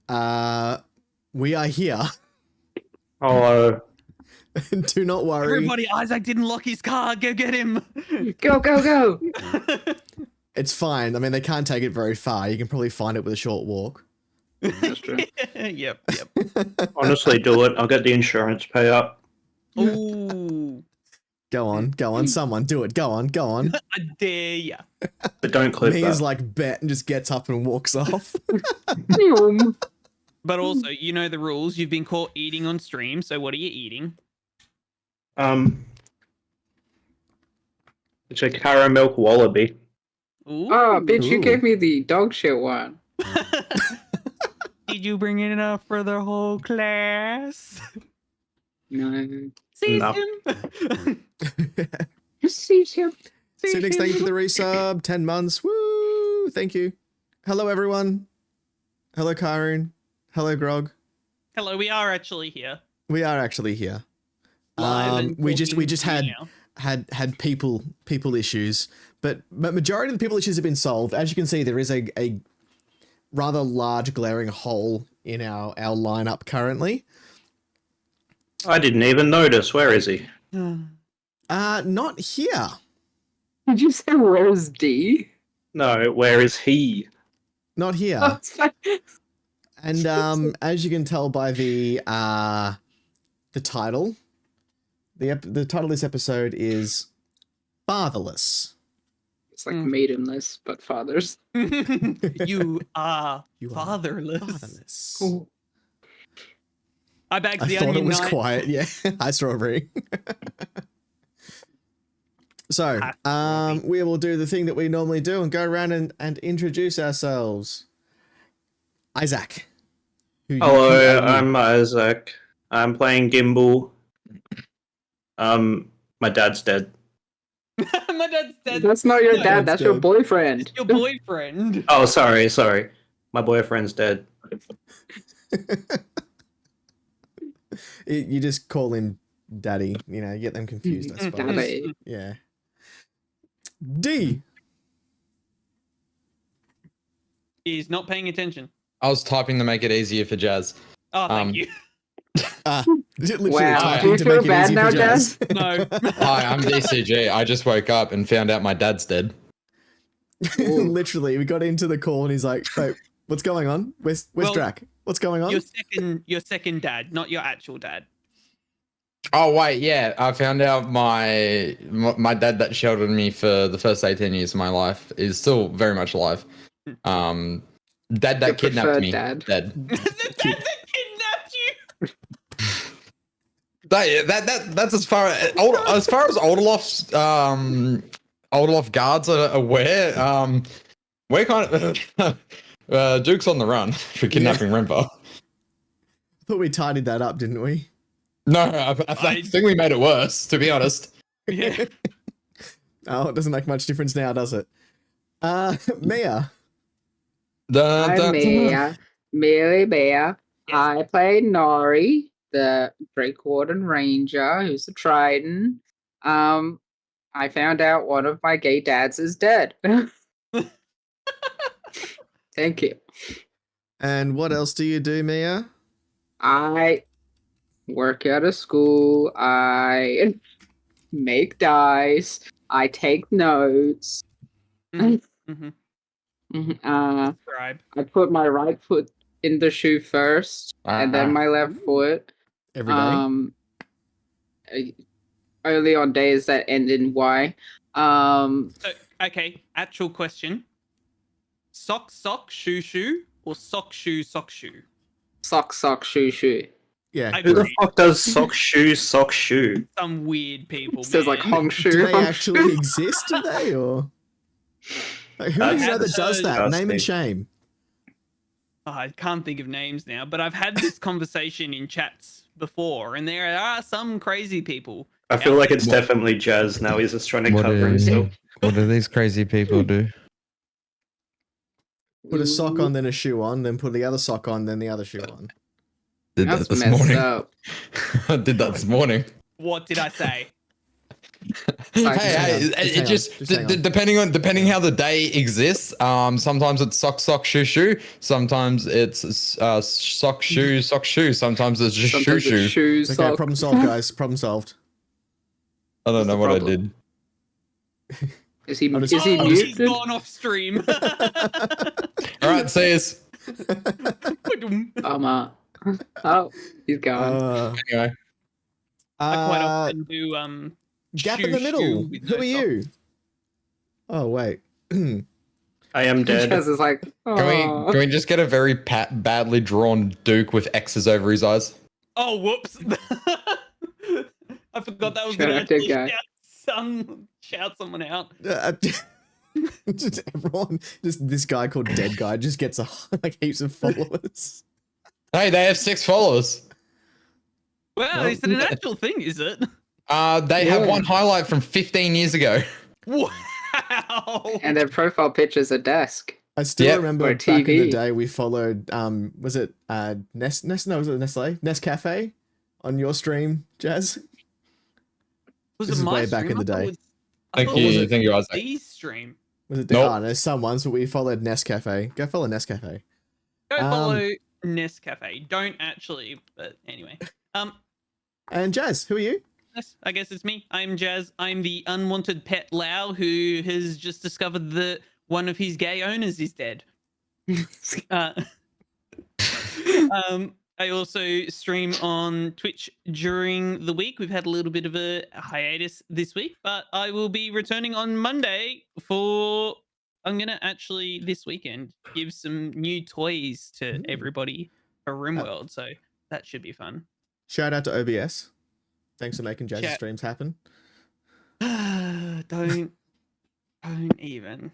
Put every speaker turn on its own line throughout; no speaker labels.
We are here.
Oh,
Do not worry.
Everybody, Isaac didn't lock his car. Go get him.
Go, go, go.
It's fine. I mean, they can't take it very far. You can probably find it with a short walk.
That's true.
Yep.
honestly, do it. I'll get the insurance payout.
Ooh.
Go on. Someone do it. Go on.
I dare ya.
But don't clip
Mia's
that.
like, bet, and just gets up and walks off.
But also, you know the rules. You've been caught eating on stream, so what are you eating?
It's a caramel wallaby.
Ooh.
Oh, bitch, you
Ooh.
gave me the dog shit one.
Did you bring it up for the whole class?
No.
Season.
See him.
Phoenix, thank you for the resub. 10 months. Woo! Thank you. Hello, everyone. Hello, Kyrene. Hello, Grog.
Hello, we are actually here.
We are actually here.
Live and
We just
talking
had
now.
people issues, but majority of the people issues have been solved. As you can see, there is a rather large glaring hole in our lineup currently.
I didn't even notice. Where is he?
Not here.
Did you say where's D?
No, where is he?
Not here.
Oh, it's fine.
And as you can tell by the title, the title of this episode is Fatherless.
It's like maidenless, but fathers.
You are
You are
fatherless.
Fatherless.
Cool.
I bagged
I
the
thought it
onion
was
knight.
quiet. Yeah, hi Strawberry. So, we will do the thing that we normally do and go around and introduce ourselves. Isaac. who
Hello,
are you?
I'm Isaac. I'm playing Gimbal. My dad's dead.
My dad's dead.
That's not your
No,
dad, that's your
dead.
boyfriend.
Your boyfriend.
Oh, sorry. My boyfriend's dead.
You just call him Daddy. You know, you get them confused, I suppose.
Daddy.
Yeah. D.
He's not paying attention.
I was typing to make it easier for Jazz.
Oh, thank you.
Literally
Wow.
typing
Do you
to
feel
make it
bad
easy
now,
for Jazz.
No.
Hi, I'm DCG. I just woke up and found out my dad's dead.
Literally, we got into the call and he's like, "Wait, what's going on? Where's
Well,
Drac? What's going on?"
Your second dad, not your actual dad.
Oh wait, yeah, I found out my dad that sheltered me for the first 18 years of my life is still very much alive. Dad that
Your
kidnapped
preferred
me,
dad.
dead.
The dad that kidnapped you.
That's as far as Alderloft's Alderloft guards are aware. We're kind of Duke's on the run for kidnapping Rempa.
Thought we tidied that up, didn't we?
No, I think we made it worse, to be honest.
Yeah.
Oh, it doesn't make much difference now, does it? Mia.
I'm Mia. Millie Bear.
Yes.
I play Nori, the Drake Warden Ranger, who's a Trident. I found out one of my gay dads is dead. Thank you.
And what else do you do, Mia?
I work at a school. I make dice. I take notes.
Mm-hmm. Subscribe.
I put my right foot in the shoe first, and then my left foot.
Every day?
Only on days that end in Y.
So, okay, actual question. Sock, shoe, or sock, shoe?
Sock, shoe, shoe.
Yeah.
I
Who the
agree.
fuck does sock shoe?
Some weird people.
Says like
man.
Hong
Do
Shu.
they
Hong
actually
Shu.
exist, do they? Or like, who do you know that does that? Name and shame.
Oh, I can't think of names now, but I've had this conversation in chats before, and there are some crazy people.
I feel like it's definitely Jazz now. He's just trying to cover himself.
What do these crazy people do?
Put a sock on, then a shoe on, then put the other sock on, then the other shoe on.
Did
That's
that this
messed
morning.
up.
I did that this morning.
What did I say?
Hey, it just depending how the day exists. Sometimes it's sock shoe shoe. Sometimes it's sock shoe. Sometimes it's just
Sometimes
shoe
it's
shoe.
shoes,
Okay,
sock.
problem solved, guys. Problem solved.
I don't
What's
know
the
what I
problem?
did.
Is he
I'm just-
is he
Oh, he's
muted?
gone off stream.
All right, see us.
Oh, he's gone.
Anyway,
I quite often do
gap
shoo
in the middle.
shoo with
Who
no
are you? Oh wait.
I am dead.
Chaz is like,
can we just get a very badly drawn Duke with X's over his eyes?
Oh, whoops. I forgot that was
Shout
going to
out to
actually
guy.
shout someone out.
Just everyone, just this guy called Dead Guy just gets like heaps of followers.
Hey, they have 6 followers.
Wow, is it an actual thing, is it?
They have one highlight from 15 years ago.
Wow.
and their profile picture's a desk.
I still
Yep.
remember
Or
back in the
TV.
day we followed was it was it Nestle? Nescafe on your stream, Jazz?
Was
This
it
is
my
way back
stream?
in the
I thought
day.
it was- I
Thank
thought it was
you, thank you, Isaac.
D's stream.
Was it
Nope.
oh, no, someone, so we followed Nescafe. Go follow Nescafe.
Go
Um,
follow Nescafe. Don't actually, but anyway.
And Jazz, who are you?
Yes, I guess it's me. I'm Jazz. I'm the unwanted pet Lau who has just discovered that one of his gay owners is dead. I also stream on Twitch during the week. We've had a little bit of a hiatus this week, but I will be returning on Monday for. I'm gonna actually this weekend give some new toys to everybody for RimWorld, so that should be fun.
Shout out to OBS. Thanks for making Jazz's
Shout-
streams happen.
don't even.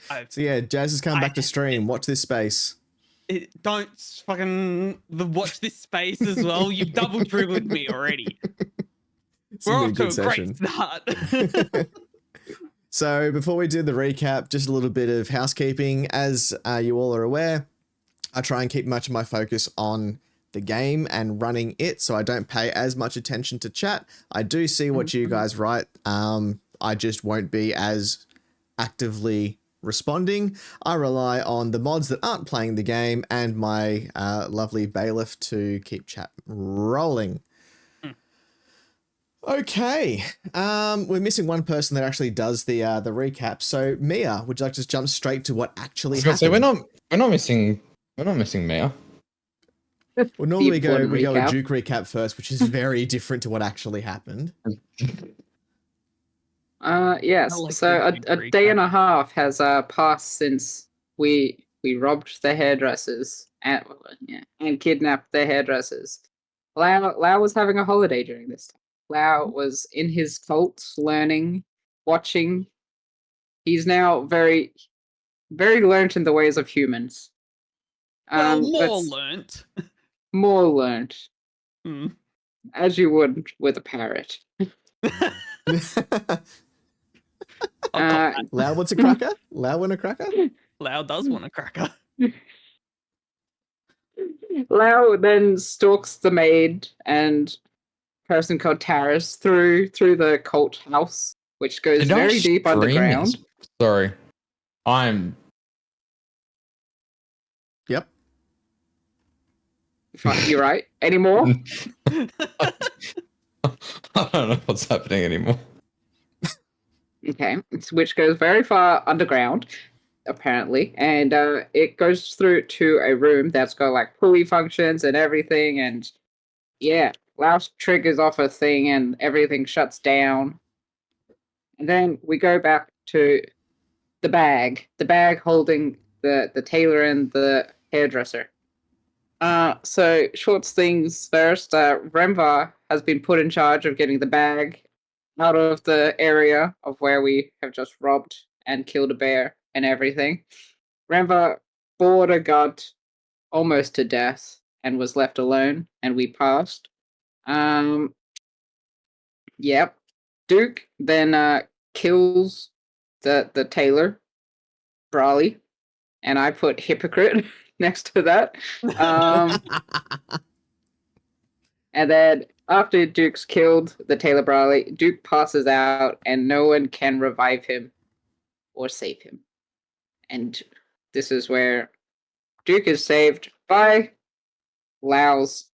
I've
So yeah, Jazz has come back to stream. Watch this space.
don't fucking watch this space as well. You've double dribbled me already.
It's
We're
gonna be
off to a great start.
So before we do the recap, just a little bit of housekeeping. As you all are aware, I try and keep much of my focus on the game and running it, so I don't pay as much attention to chat. I do see what you guys write. I just won't be as actively responding. I rely on the mods that aren't playing the game and my lovely bailiff to keep chat rolling. Okay, we're missing one person that actually does the recap. So Mia, would you like to just jump straight to what actually happened?
So we're not missing Mia.
Well, normally we go
recap.
a Duke recap first, which is very different to what actually happened.
Yes.
I like
So
the
a
Duke
day
recap.
and a half has passed since we robbed the hairdressers and kidnapped the hairdressers. Lau was having a holiday during this time. Lau was in his cult, learning, watching. He's now very, very learnt in the ways of humans.
Well, more
let's-
learnt.
more learnt,
Hmm.
as you would with a parrot.
I'll cop that.
Lau wants a cracker? Lau want a cracker?
Lau does want a cracker.
Lau then stalks the maid and person called Taris through the cult house, which goes
Did I
very deep
stream
underground.
this? Sorry, I'm.
Yep.
You're right. Any more?
I don't know what's happening anymore.
Okay, which goes very far underground, apparently, and it goes through to a room that's got like pulley functions and everything, and yeah, Laos triggers off a thing and everything shuts down. And then we go back to the bag holding the tailor and the hairdresser. So short things first. Remvar has been put in charge of getting the bag out of the area of where we have just robbed and killed a bear and everything. Remvar border got almost to death and was left alone, and we passed. Yep. Duke then kills the tailor, Brawley, and I put hypocrite next to that. And then after Duke's killed the Taylor Brawley, Duke passes out and no one can revive him or save him. And this is where Duke is saved by Lau's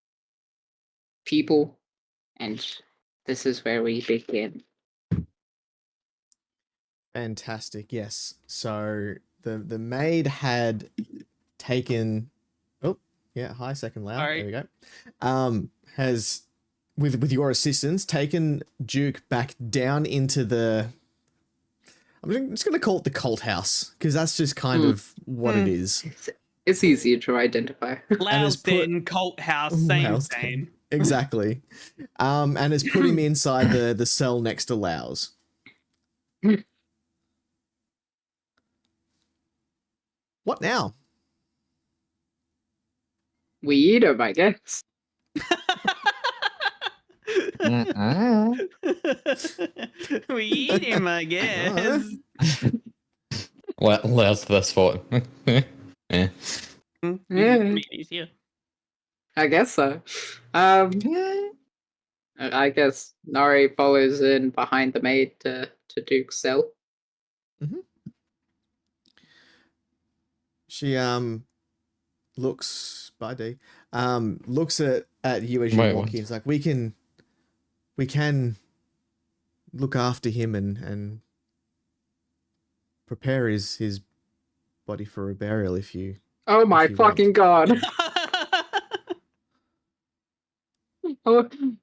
people. And this is where we begin.
Fantastic. Yes. So the maid had taken. Oh, yeah. Hi, second loud.
Sorry.
There we go. Has with your assistance taken Duke back down into the. I'm just going to call it the cult house because that's just kind of what it is.
It's easier to identify.
Lau's
put-
Den, Cult House, same,
Lau's
same.
Exactly. And has put him inside the cell next to Lau's. What now?
We eat him, I guess.
We eat him, I guess.
Last this for it. Yeah.
Yeah.
He's here.
I guess so. I guess Nari follows in behind the maid to Duke's cell.
She looks looks at you as you
Wait,
walk
what?
in. It's like we can look after him and prepare his body for a burial if you.
Oh my
If you want.
fucking god.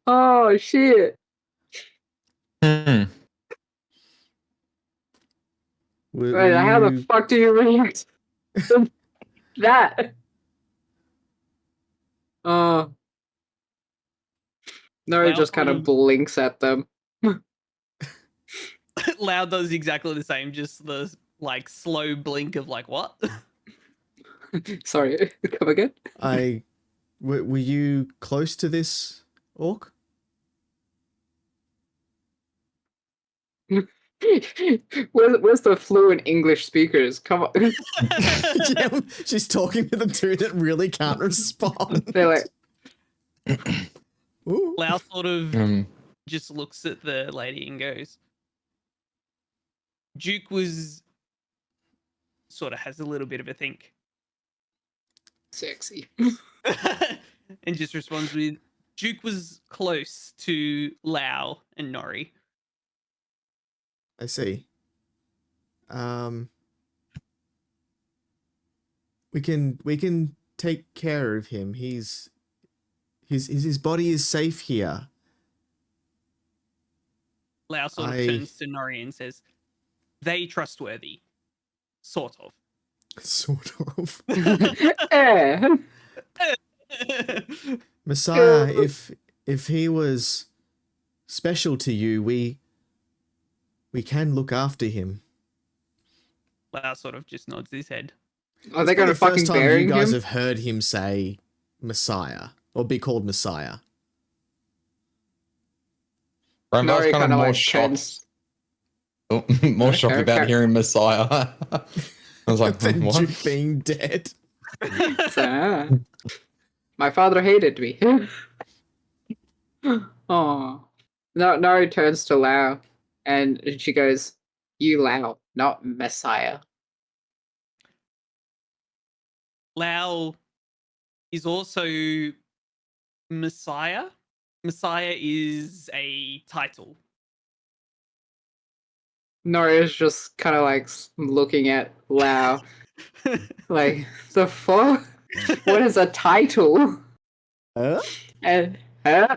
Oh shit.
Hmm.
Will
Wait, how the
you-
fuck do you react to that? Oh. Nari
Well,
just kind of blinks at them.
Lau does exactly the same, just the like slow blink of like what?
Sorry, come again?
were you close to this orc?
Where's the fluent English speakers? Come on.
Yeah, she's talking to the two that really can't respond.
They're like,
Ooh.
Lau sort of
Um,
just looks at the lady and goes, Duke was sort of has a little bit of a think.
sexy.
And just responds with, Duke was close to Lau and Nori.
I see. We can take care of him. His body is safe here.
Lau sort of turns to Nori and says, they trustworthy. Sort of.
Sort of.
Eh.
Messiah, if he was special to you, we can look after him.
Lau sort of just nods his head.
Are they
It's
gonna
probably the
fucking
first time
bury
you guys
him?
have heard him say Messiah or be called Messiah.
Ramar's
Nori
kind of
kinda,
more
like,
shocked.
turns-
More shocked
Okay,
about
okay.
hearing Messiah. I was like,
Than
what?
Duke being dead.
Ah. My father hated me. Oh. No, Nori turns to Lau and she goes, you Lau, not Messiah.
Lau is also Messiah. Messiah is a title.
Nori is just kind of like looking at Lau, like, the fuck? What is a title?
Huh?
And then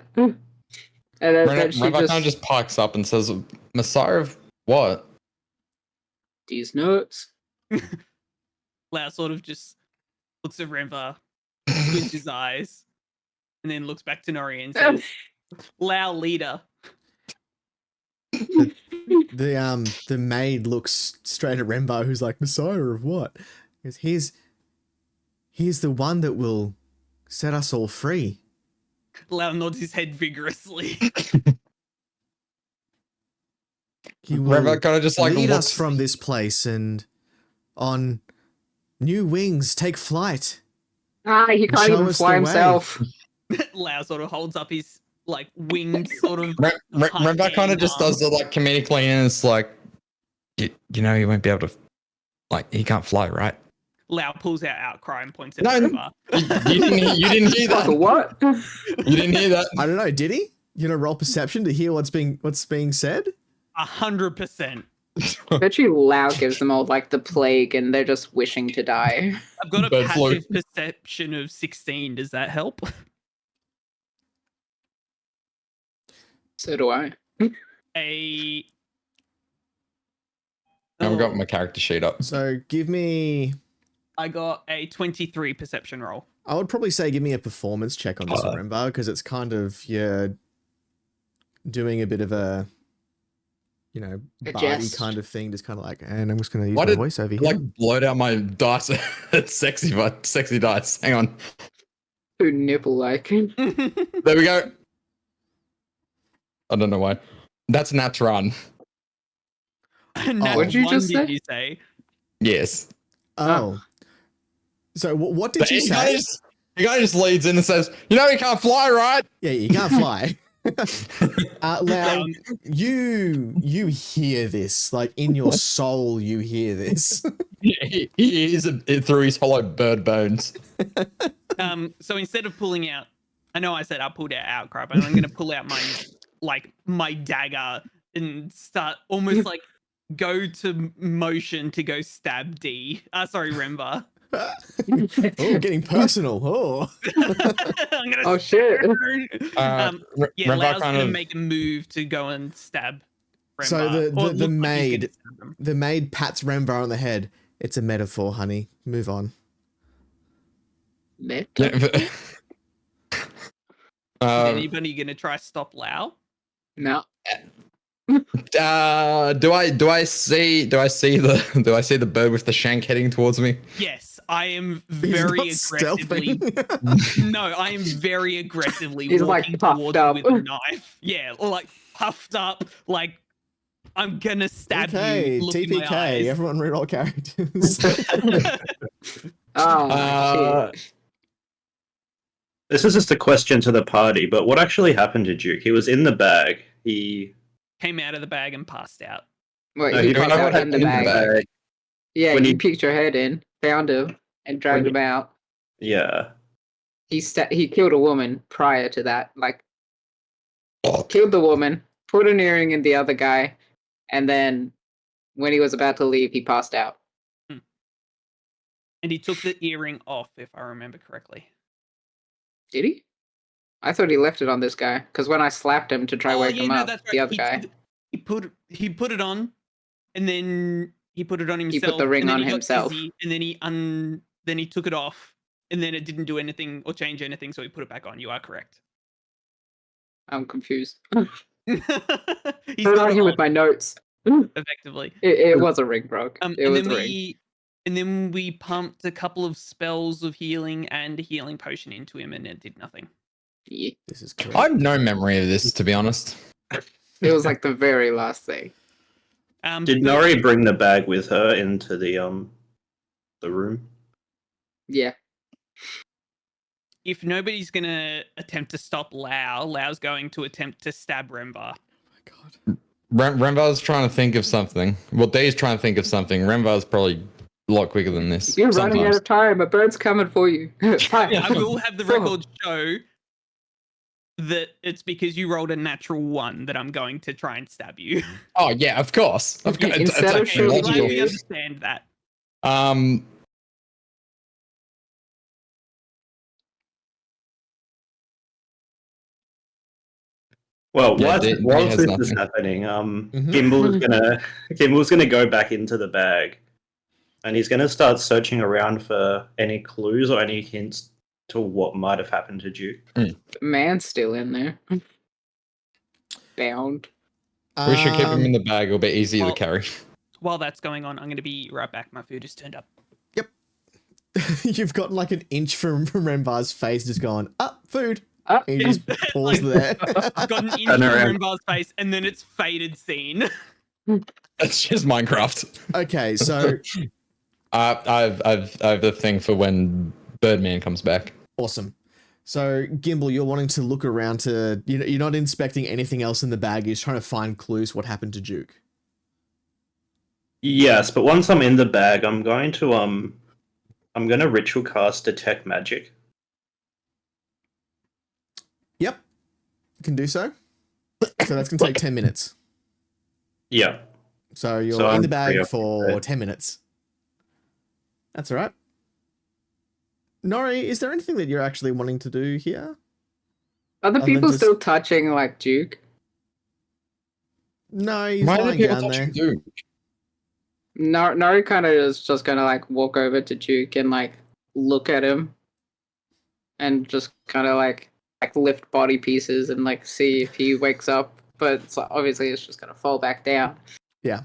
she
Rambo kind of just pikes up and says, Messiah of what?
these nuts.
Lau sort of just looks at Renva, squints his eyes, and then looks back to Nori and says, Lau leader.
The maid looks straight at Rembo, who's like, Messiah of what? Because he's the one that will set us all free.
Lau nods his head vigorously.
He will
Rambo kind of just like
lead
looks
us from this place and on new wings take flight.
Ah, he can't
Show
even
us
fly
the way.
himself.
Lau sort of holds up his like winged sort of.
Remember, kind of just does the like comedically, and it's like, you know, he won't be able to, like, he can't fly, right?
Lau pulls out Outcry and points at
No,
Remember.
you didn't hear
Like
that.
a what?
You didn't hear that.
I don't know. Did he? You know, roll perception to hear what's being said.
100%.
Bet you Lau gives them all like the plague and they're just wishing to die.
I've got a
Bird flu.
passive perception of 16. Does that help?
So do I.
I
haven't got my character sheet up.
So give me.
I got a 23 perception roll.
I would probably say give me a performance check on this Remember, because it's kind of you're doing a bit of a, you know, bardy kind of thing, just kind of like, and I'm just going to use my voice over here.
Like, blurt out my dice. It's sexy, but sexy dice. Hang on.
Who nipple like?
There we go. I don't know why. That's Nat's run.
What'd you just
did
say?
you say?
Yes.
Oh. So what did
But
you
he
say?
guy just leads in and says, "You know, he can't fly, right?"
Yeah, you can't fly. Lau, you hear this, like in your soul, you hear this.
He hears it through his hollow bird bones.
So instead of pulling out, I know I said I pulled out Outcry, but I'm going to pull out my dagger and start almost like go to motion to go stab D. Remba.
Oh, getting personal. Oh.
Oh shit.
Yeah,
Remember,
Lau's
kind
gonna
of-
make a move to go and stab Remba.
So
Or it
the
looks like he's
maid,
gonna stab him.
the maid pats Remvar on the head. It's a metaphor, honey. Move on.
Net?
Yeah, but-
Is anybody gonna try stop Lau?
No.
do I see the bird with the shank heading towards me?
Yes, I am
He's
very
not
aggressively.
stealthing.
No, I am very aggressively
He's, like,
walking
puffed
towards
up.
you with a knife. Yeah, or like puffed up, like I'm gonna stab
Okay,
you. Look in my
TPK.
eyes.
Everyone reroll characters.
Oh shit.
This is just a question to the party, but what actually happened to Duke? He was in the bag. He
Came out of the bag and passed out.
Wait,
No,
he
he
popped
don't know
out
what
in the
happened in
bag. Yeah,
When
you
he-
peeked your head in, found him, and dragged
When
him out.
Yeah.
He killed a woman prior to that. Like, killed the woman, put an earring in the other guy, and then when he was about to leave, he passed out.
And he took the earring off, if I remember correctly.
Did he? I thought he left it on this guy because when I slapped him to try wake him up,
that's right.
the other guy,
He put it on, and then he put it on himself.
he put the ring
and then
on
he got
himself.
dizzy, and then he took it off, and then it didn't do anything or change anything, so he put it back on. You are correct.
I'm confused.
He's
Don't
got it
argue with
on,
my notes.
effectively.
It was a ring, bro. It
and
was
then
a ring.
we pumped a couple of spells of healing and a healing potion into him, and it did nothing.
Yeah.
This is correct.
I have no memory of this, to be honest.
It was like the very last thing.
Did
but-
Nori bring the bag with her into the room?
Yeah.
If nobody's gonna attempt to stop Lau's going to attempt to stab Remvar.
God.
Remvar's trying to think of something. Well, Day's trying to think of something. Remvar's probably a lot quicker than this.
You're running out
sometimes.
of time. A bird's coming for you.
I will have the
Four.
record show that it's because you rolled a natural 1 that I'm going to try and stab you.
Oh yeah, of course. Of course.
Instead of
actually
shooting
I'm glad
logical.
we
you-
understand that.
Well,
Yeah,
whilst
Day
whilst
has
this is
nothing.
happening,
Mhm.
Kimball's gonna go back into the bag, and he's gonna start searching around for any clues or any hints to what might have happened to Duke.
The man's still in there. Bound.
We should keep him in
Um,
the bag. It'll be easier
well-
to carry.
While that's going on, I'm going to be right back. My food has turned up.
You've gotten like an inch from Remvar's face, just gone, food.
Ah.
And you just pause there.
I've got an inch
Turn
from
around.
Remvar's face, and then it's faded scene.
It's just Minecraft.
Okay, so
I've the thing for when Birdman comes back.
awesome. So, Gimbal, you're wanting to look around to, you're not inspecting anything else in the bag. You're just trying to find clues what happened to Duke.
Yes, but once I'm in the bag, I'm going to ritual cast detect magic.
Yep. You can do so. So that's going to take 10 minutes.
Yeah.
So you're
So
in
I'm
the bag
preoccupied.
for 10 minutes. That's all right. Nori, is there anything that you're actually wanting to do here?
Are the
Other than
people
just-
still touching like Duke?
No, he's
Why do
lying
people
down there.
touch Duke?
Nori kind of is just gonna like walk over to Duke and like look at him, and just kind of like lift body pieces and like see if he wakes up. But obviously, it's just gonna fall back down.
Yeah.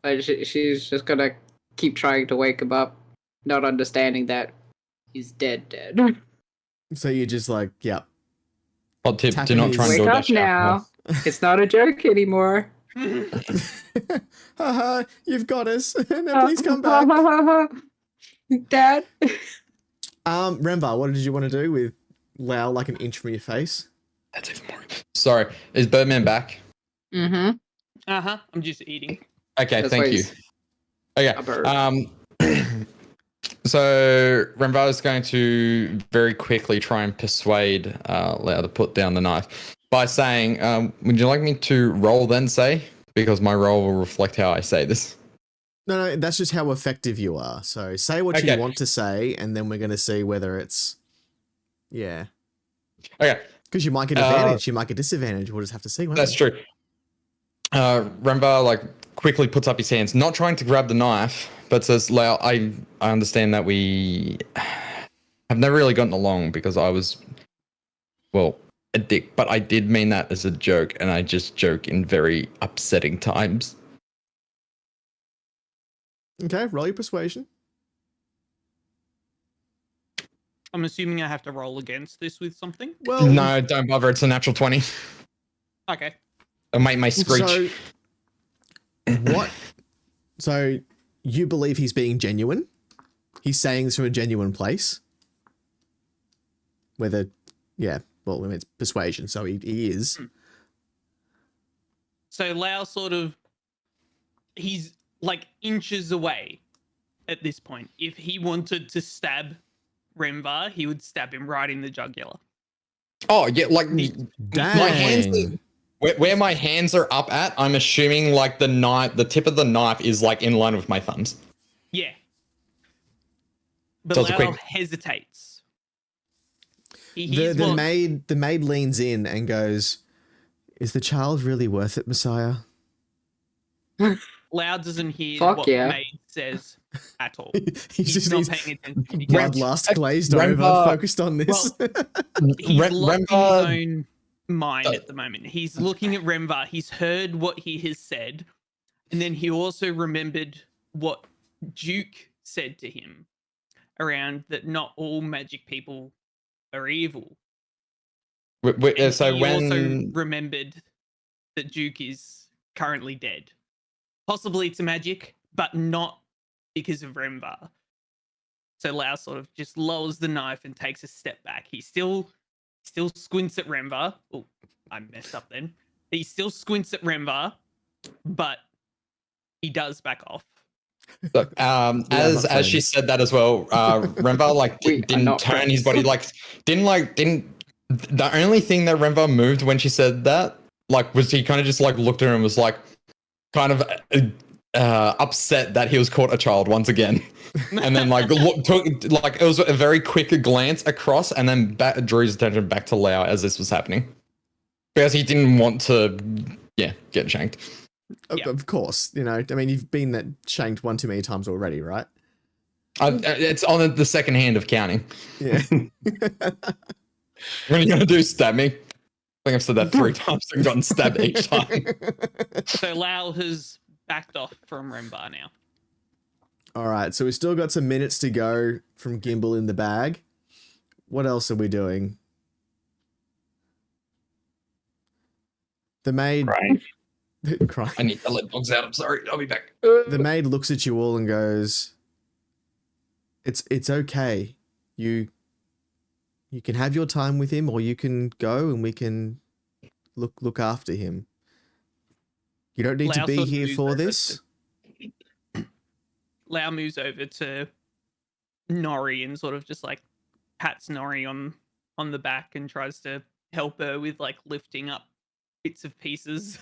But she's just gonna keep trying to wake him up, not understanding that he's dead.
So you're just like, yeah.
Hot tip: do
Tapping
not
his-
try and
Wake
do
up
that
now! It's not a joke anymore.
Haha, you've got us. Now please come back.
Dad.
Rembar, what did you want to do with Lau like an inch from your face?
That's even more. Sorry, is Birdman back?
Mm-hmm.
Uh-huh. I'm just eating.
Okay,
That's
thank
why
you.
he's
Okay.
a bird.
So Remvar is going to very quickly try and persuade Lau to put down the knife by saying, would you like me to roll then say? Because my roll will reflect how I say this.
No, that's just how effective you are. So say what you
Okay.
want to say, and then we're going to see whether it's... Yeah.
Okay,
Because you might get advantage, you might get disadvantage. We'll just have to see. won't
that's
we?
true. Remvar like quickly puts up his hands, not trying to grab the knife, but says, Lau, I understand that we have never really gotten along because I was, well, a dick, but I did mean that as a joke, and I just joke in very upsetting times.
Okay, roll your persuasion.
I'm assuming I have to roll against this with something.
Well,
No, don't bother. It's a natural 20.
Okay.
It'll make my screech.
So, what? So, you believe he's being genuine? He's saying this from a genuine place? Whether, yeah, well, I mean, it's persuasion, so he is.
So Lau sort of, he's like inches away at this point. If he wanted to stab Remvar, he would stab him right in the jugular.
Oh, yeah, like
Dang.
my hands, where my hands are up at, I'm assuming like the knife, the tip of the knife is like in line with my thumbs.
Yeah. But
So it's a
Lau
quick-
hesitates. He
The,
hears
the
what-
maid the maid leans in and goes, "Is the child really worth it, Messiah?"
Lau doesn't hear
Fuck
what
yeah.
the maid says at all.
He's just
not
he's
paying attention. He goes,
bloodlust glazed
Remember-
over, focused on this.
he's locked in his
Remvar-
own mind at the moment. He's looking at Remvar. He's heard what he has said. And then he also remembered what Duke said to him around that not all magic people are evil. And
So
he
when
also remembered that Duke is currently dead. Possibly to magic, but not because of Remvar. So Lau sort of just lowers the knife and takes a step back. He still squints at Remvar. Oh, I messed up then. He still squints at Remvar, but he does back off.
Look, as she said that as well, Remvar like
We are
didn't
not
turn his
friends.
body, didn't. The only thing that Remvar moved when she said that, like, was he kind of just like looked at her and was like, kind of upset that he was caught a child once again, and then like took like it was a very quick glance across, and then drew his attention back to Lau as this was happening, because he didn't want to, get shanked.
Yeah.
Of course, I mean, you've been that shanked one too many times already, right?
It's on the second hand of counting.
Yeah.
When are you gonna do stab me? I think I've said that 3 times and gotten stabbed each time.
So Lau has backed off from Remvar now.
All right, so we've still got some minutes to go from Gimbal in the bag. What else are we doing? The maid...
Right.
Crying.
I need to let dogs out. I'm sorry. I'll be back.
The maid looks at you all and goes, It's okay. You You can have your time with him, or you can go and we can look after him. You don't need to
Lao
be
sort of
here
moves
for
over
this.
Lau moves over to Nori and sort of just like pats Nori on the back and tries to help her with like lifting up bits of pieces.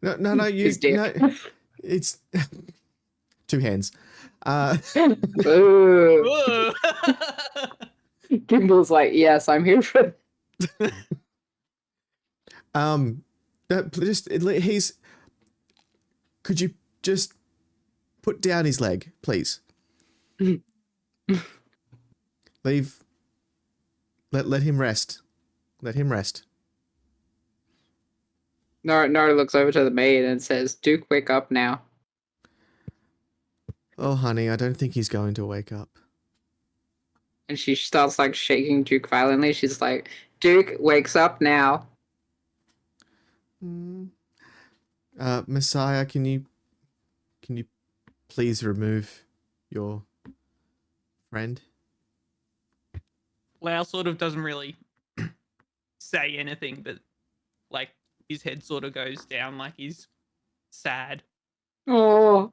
No, you
His dick.
no. It's 2 hands.
Ooh.
Whoa.
Gimble's like, yes, I'm here for.
He's. Could you just put down his leg, please? Leave. Let him rest. Let him rest.
Nora looks over to the maid and says, "Duke, wake up now."
Oh, honey, I don't think he's going to wake up.
And she starts like shaking Duke violently. She's like, "Duke wakes up now."
Messiah, can you please remove your friend?
Lau sort of doesn't really say anything, but like his head sort of goes down like he's sad.
Oh.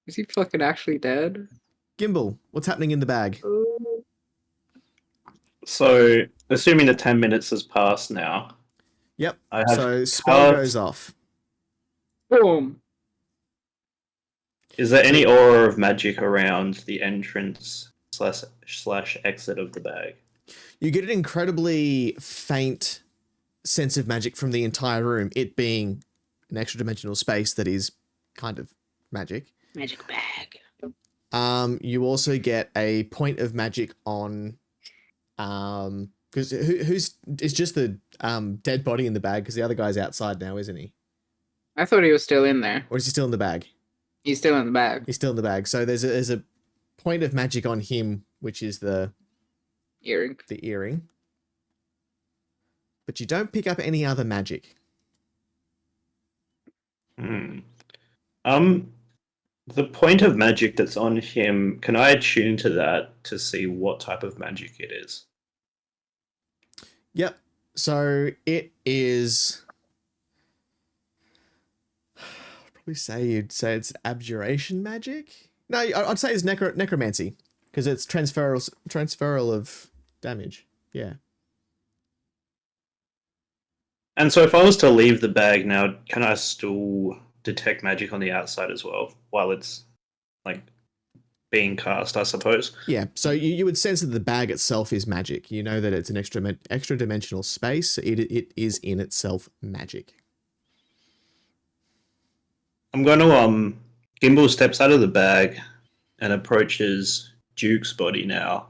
Is he fucking actually dead?
Gimbal, what's happening in the bag?
So, assuming the 10 minutes has passed now,
Yep.
I have
So spell
cast-
goes off.
Boom.
Is there any aura of magic around the entrance slash exit of the bag?
You get an incredibly faint sense of magic from the entire room, it being an extra dimensional space that is kind of magic.
Magic bag.
You also get a point of magic on, because it's just the dead body in the bag, because the other guy's outside now, isn't he?
I thought he was still in there.
Or is he still in the bag?
He's still in the bag.
He's still in the bag. So there's a point of magic on him, which is the
Earring.
earring. But you don't pick up any other magic.
The point of magic that's on him, can I attune to that to see what type of magic it is?
Yep. So it is. I'd probably you'd say it's abjuration magic. No, I'd say it's necromancy, because it's transferal of damage. Yeah.
And so if I was to leave the bag now, can I still detect magic on the outside as well while it's like being cast, I suppose?
Yeah. So you would sense that the bag itself is magic. You know that it's an extra dimensional space. So it is in itself magic.
I'm going to Gimbal steps out of the bag and approaches Duke's body now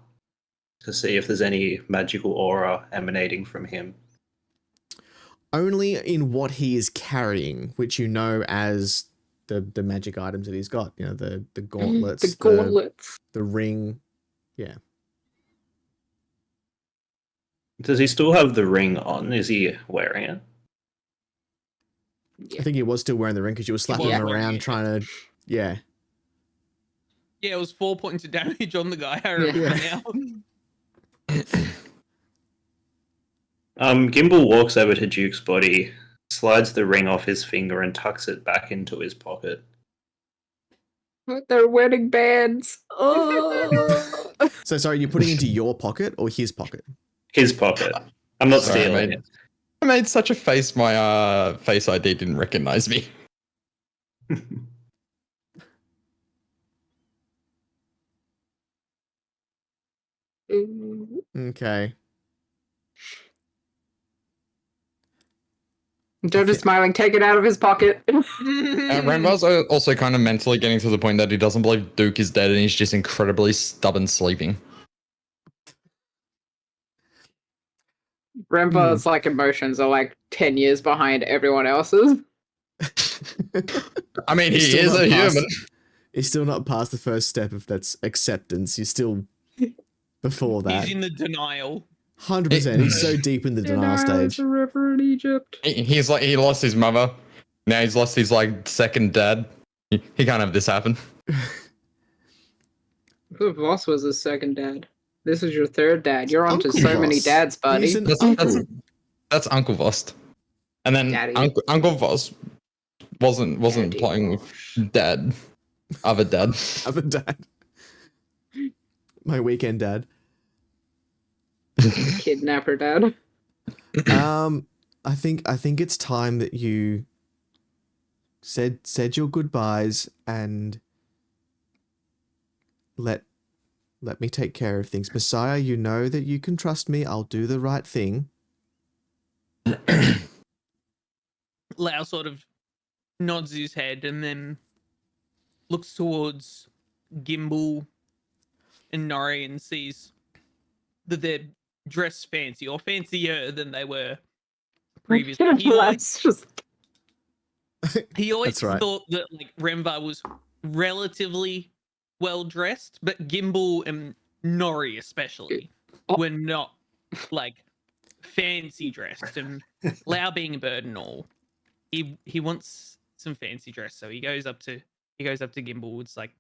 to see if there's any magical aura emanating from him.
Only in what he is carrying, which you know as the magic items that he's got. You know, the gauntlets,
The gauntlets.
the ring. Yeah.
Does he still have the ring on? Is he wearing it?
I think he was still wearing the ring because you were slapping
was
him
wearing
around
it.
trying to. Yeah.
Yeah, it was 4 points of damage on the guy. I remember now.
Gimbal walks over to Duke's body, slides the ring off his finger and tucks it back into his pocket.
They're wedding bands. Oh.
So sorry, you're putting into your pocket or his pocket?
His pocket. I'm not
Sorry,
stealing
mate.
it.
I made such a face, my face ID didn't recognize me.
Okay.
Judge is smiling. Take it out of his pocket.
Rambo's also kind of mentally getting to the point that he doesn't believe Duke is dead and he's just incredibly stubborn sleeping.
Grandpa's like emotions are like 10 years behind everyone else's.
I mean, he
He's still
is
not
a
past-
human.
He's still not past the first step of that's acceptance. You're still before that.
He's in the denial.
100%. He's so deep in the denial stage.
a river in Egypt.
He's like, he lost his mother. Now he's lost his like second dad. He can't have this happen.
The boss was his second dad. This is your third dad. You're on to
Uncle
so many
Voss.
dads, buddy.
He's an
That's
uncle.
that's Uncle Voss. And then
Daddy.
Uncle Voss wasn't
Daddy
playing with
Voss.
Dad, other dad.
Other dad. My weekend dad.
Kidnapper dad.
I think it's time that you said your goodbyes and let me take care of things. Messiah, you know that you can trust me. I'll do the right thing.
Lau sort of nods his head and then looks towards Gimbal and Nori and sees that they're dressed fancy or fancier than they were previously.
Let's just
He always
That's right.
thought that like Remvar was relatively well dressed, but Gimbal and Nori especially were not like fancy dressed. And Lau being a bird and all, he wants some fancy dress, so he goes up to Gimbal. It's like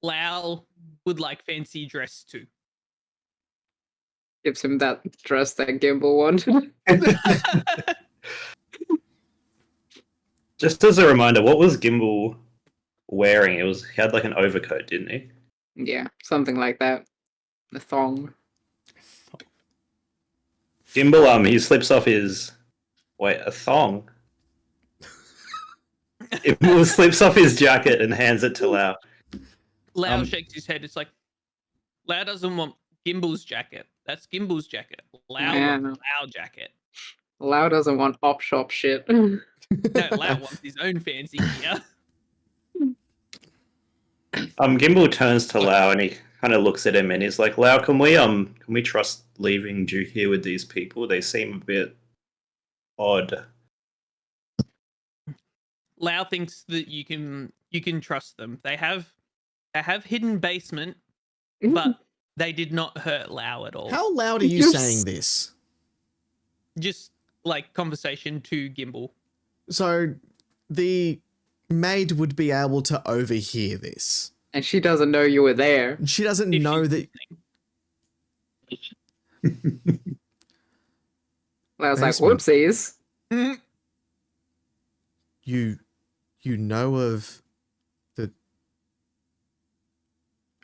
Lau would like fancy dress too.
gives him that dress that Gimbal wanted.
Just as a reminder, what was Gimbal wearing? He had like an overcoat, didn't he?
Yeah, something like that. The thong.
Gimbal, he slips off his a thong. It slips off his jacket and hands it to Lau.
Lau shakes his head. It's like Lau doesn't want Gimbal's jacket. That's Gimbal's jacket. Lau wants Lau jacket.
Lau doesn't want op shop shit.
No, Lau wants his own fancy gear.
Gimbal turns to Lau and he kind of looks at him and he's like, "Lau, can we trust leaving Duke here with these people? They seem a bit odd."
Lau thinks that you can trust them. They have hidden basement, but they did not hurt Lau at all.
How loud are you
Yes.
saying this?
Just like conversation to Gimbal.
So the maid would be able to overhear this.
And she doesn't know you were there.
She doesn't
If
know
she's
that.
Lau's like,
Basement.
whoopsies.
listening.
You know of the...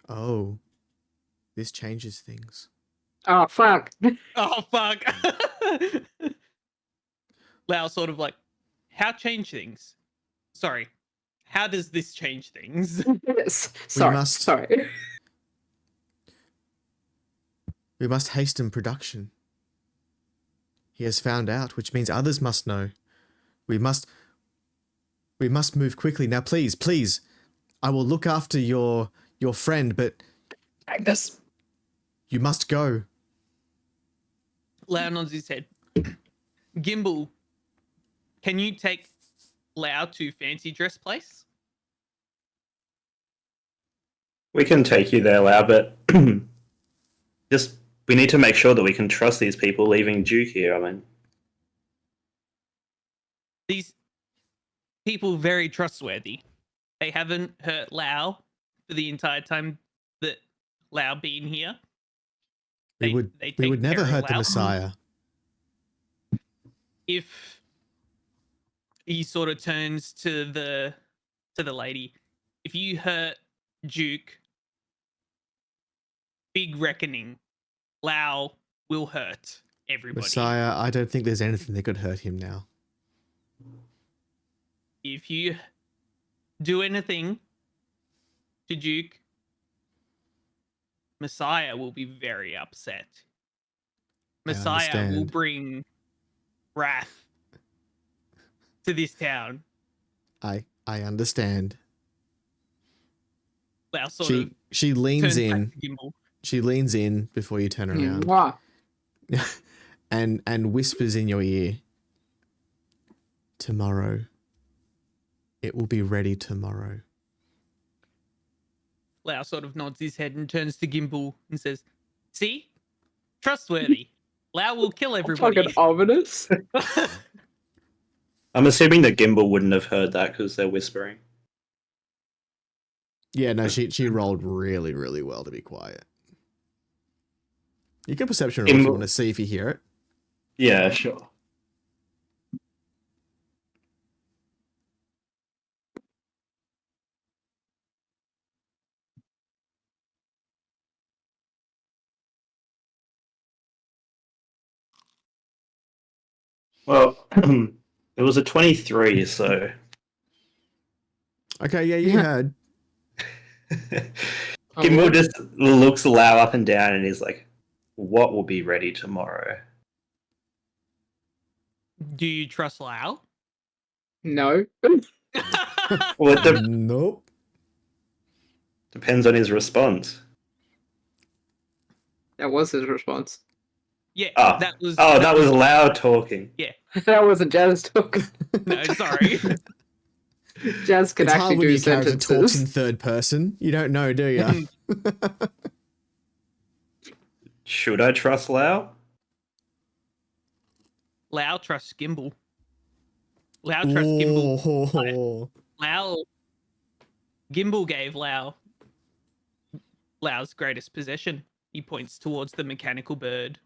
Oh, this changes things.
Oh, fuck.
Oh fuck. Lau sort of like, how change things? Sorry. How does this change things?
Sorry.
must-
Sorry.
We must hasten production. He has found out, which means others must know. We must move quickly. Now, please, I will look after your friend, but
Agnes.
you must go.
Lau nods his head. Gimbal, can you take Lau to fancy dress place?
We can take you there, Lau, but we need to make sure that we can trust these people leaving Duke here. I mean,
These people very trustworthy. They haven't hurt Lau for the entire time that Lau been here.
We would
take
never
care of
hurt the
Lau.
Messiah.
If he sort of turns to the lady, if you hurt Duke, big reckoning. Lau will hurt everybody.
Messiah, I don't think there's anything that could hurt him now.
If you do anything to Duke, Messiah will be very upset. Messiah will
understand.
bring wrath to this town.
I understand.
Lau sort of
She leans
turns
in.
back to Gimbal.
She leans in before you turn around
Mwah.
and whispers in your ear. Tomorrow. It will be ready tomorrow.
Lau sort of nods his head and turns to Gimbal and says, "See? Trustworthy. Lau will kill everybody."
Fucking ominous.
I'm assuming that Gimbal wouldn't have heard that because they're whispering.
Yeah, no, she rolled really, really well to be quiet. You can perception roll if you want to see if you hear it.
Yeah, sure. Well, it was a 23, so
Okay, yeah, you heard.
Gimbal just looks Lau up and down and he's like, what will be ready tomorrow?
Do you trust Lau?
No.
Well, it
Nope.
depends on his response.
That was his response.
Yeah,
Oh,
that was.
that was Lau talking.
That wasn't Jazz talk.
No, sorry.
Jazz can
It's hard
actually
when
do
your character talks
sentences.
in third person. You don't know, do you?
Should I trust Lau?
Lau trusts Gimbal. Lau trusts Gimbal.
Oh.
Lau. Gimbal gave Lau's greatest possession. He points towards the mechanical bird.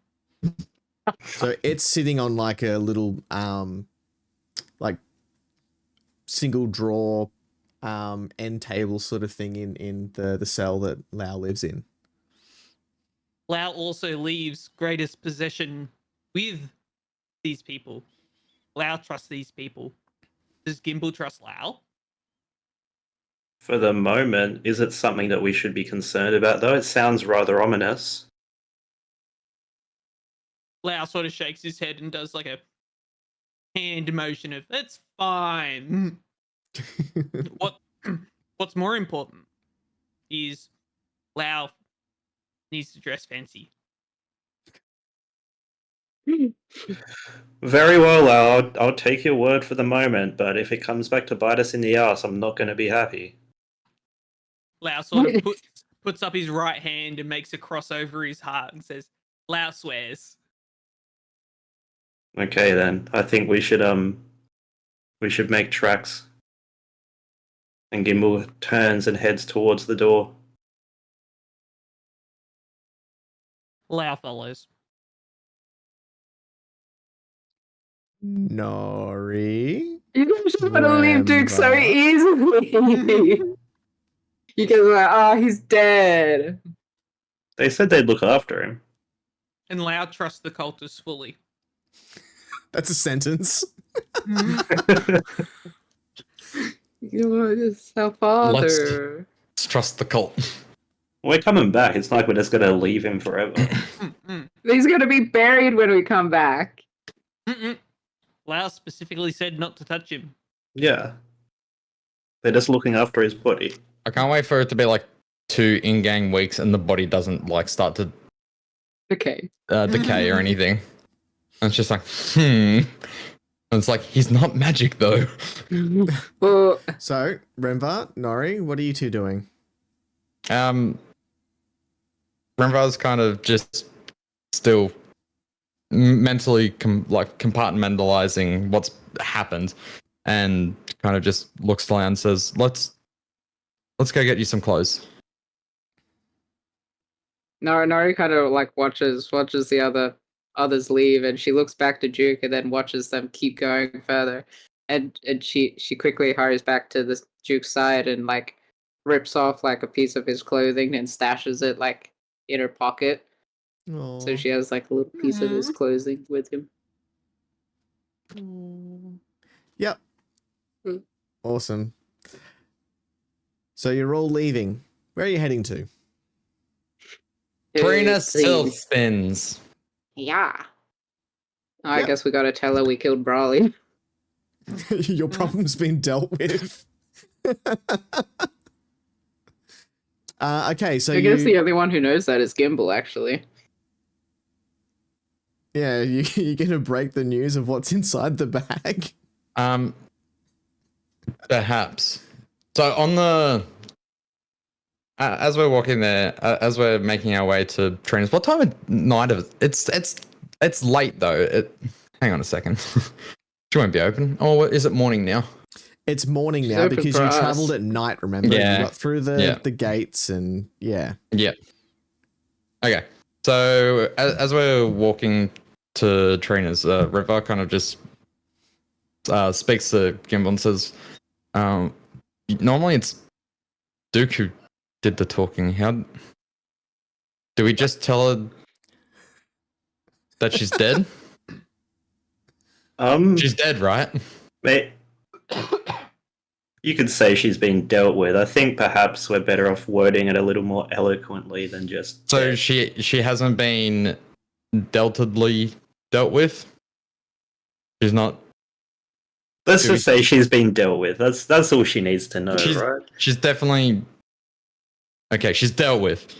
So it's sitting on like a little like single drawer end table sort of thing in the cell that Lau lives in.
Lau also leaves greatest possession with these people. Lau trusts these people. Does Gimbal trust Lau?
For the moment, is it something that we should be concerned about, though? It sounds rather ominous.
Lau sort of shakes his head and does like a hand motion of, it's fine. What's more important is Lau needs to dress fancy.
Very well, Lau. I'll take your word for the moment, but if it comes back to bite us in the ass, I'm not going to be happy.
Lau sort of puts up his right hand and makes a cross over his heart and says, Lau swears.
Okay, then. I think we should make tracks. And Gimbal turns and heads towards the door.
Lau follows.
Nori.
You guys just want to leave Duke so easily. You guys are like, oh, he's dead.
They said they'd look after him.
And Lau trusts the cultists fully.
That's a sentence.
You're just our father.
Let's trust the cult.
We're coming back. It's not like we're just going to leave him forever.
He's going to be buried when we come back.
Lau specifically said not to touch him.
Yeah. They're just looking after his body.
I can't wait for it to be like 2 in-gang weeks and the body doesn't like start to
Okay.
decay or anything. And it's just like, And it's like, he's not magic though.
Well,
So, Renvar, Nori, what are you two doing?
Renvar's kind of just still mentally compartmentalizing what's happened and kind of just looks down and says, let's go get you some clothes.
Nori kind of like watches the others leave, and she looks back to Duke and then watches them keep going further. And she quickly hurries back to the Duke's side and like rips off like a piece of his clothing and stashes it like in her pocket.
Aw.
So she has like a little piece of his clothing with him.
Yep.
Mm.
Awesome. So you're all leaving. Where are you heading to?
Trina still
Please.
spins.
Yeah. I
Yep.
guess we gotta tell her we killed Brawley.
Your problem's been dealt with. Okay, so
I guess the only one who knows that is Gimbal, actually.
yeah, you're gonna break the news of what's inside the bag.
Perhaps. So on the as we're walking there, as we're making our way to Trina's, what time of night is it? It's late though. Hang on a second. She won't be open. Oh, is it morning now?
It's morning
She's
now
open
because
for
you
us.
traveled at night, remember?
Yeah.
You got through
Yeah.
the gates and yeah.
Yeah. Okay. So as we're walking to Trina's, River kind of just speaks to Gimbal and says, normally it's Duke who did the talking. How do we just tell her that she's dead? She's dead, right?
Mate, you could say she's been dealt with. I think perhaps we're better off wording it a little more eloquently than just.
So
dead.
she hasn't been dealt with. She's not.
Let's
do we-
just say she's been dealt with. That's all she needs to know,
She's-
right?
She's definitely. Okay, she's dealt with.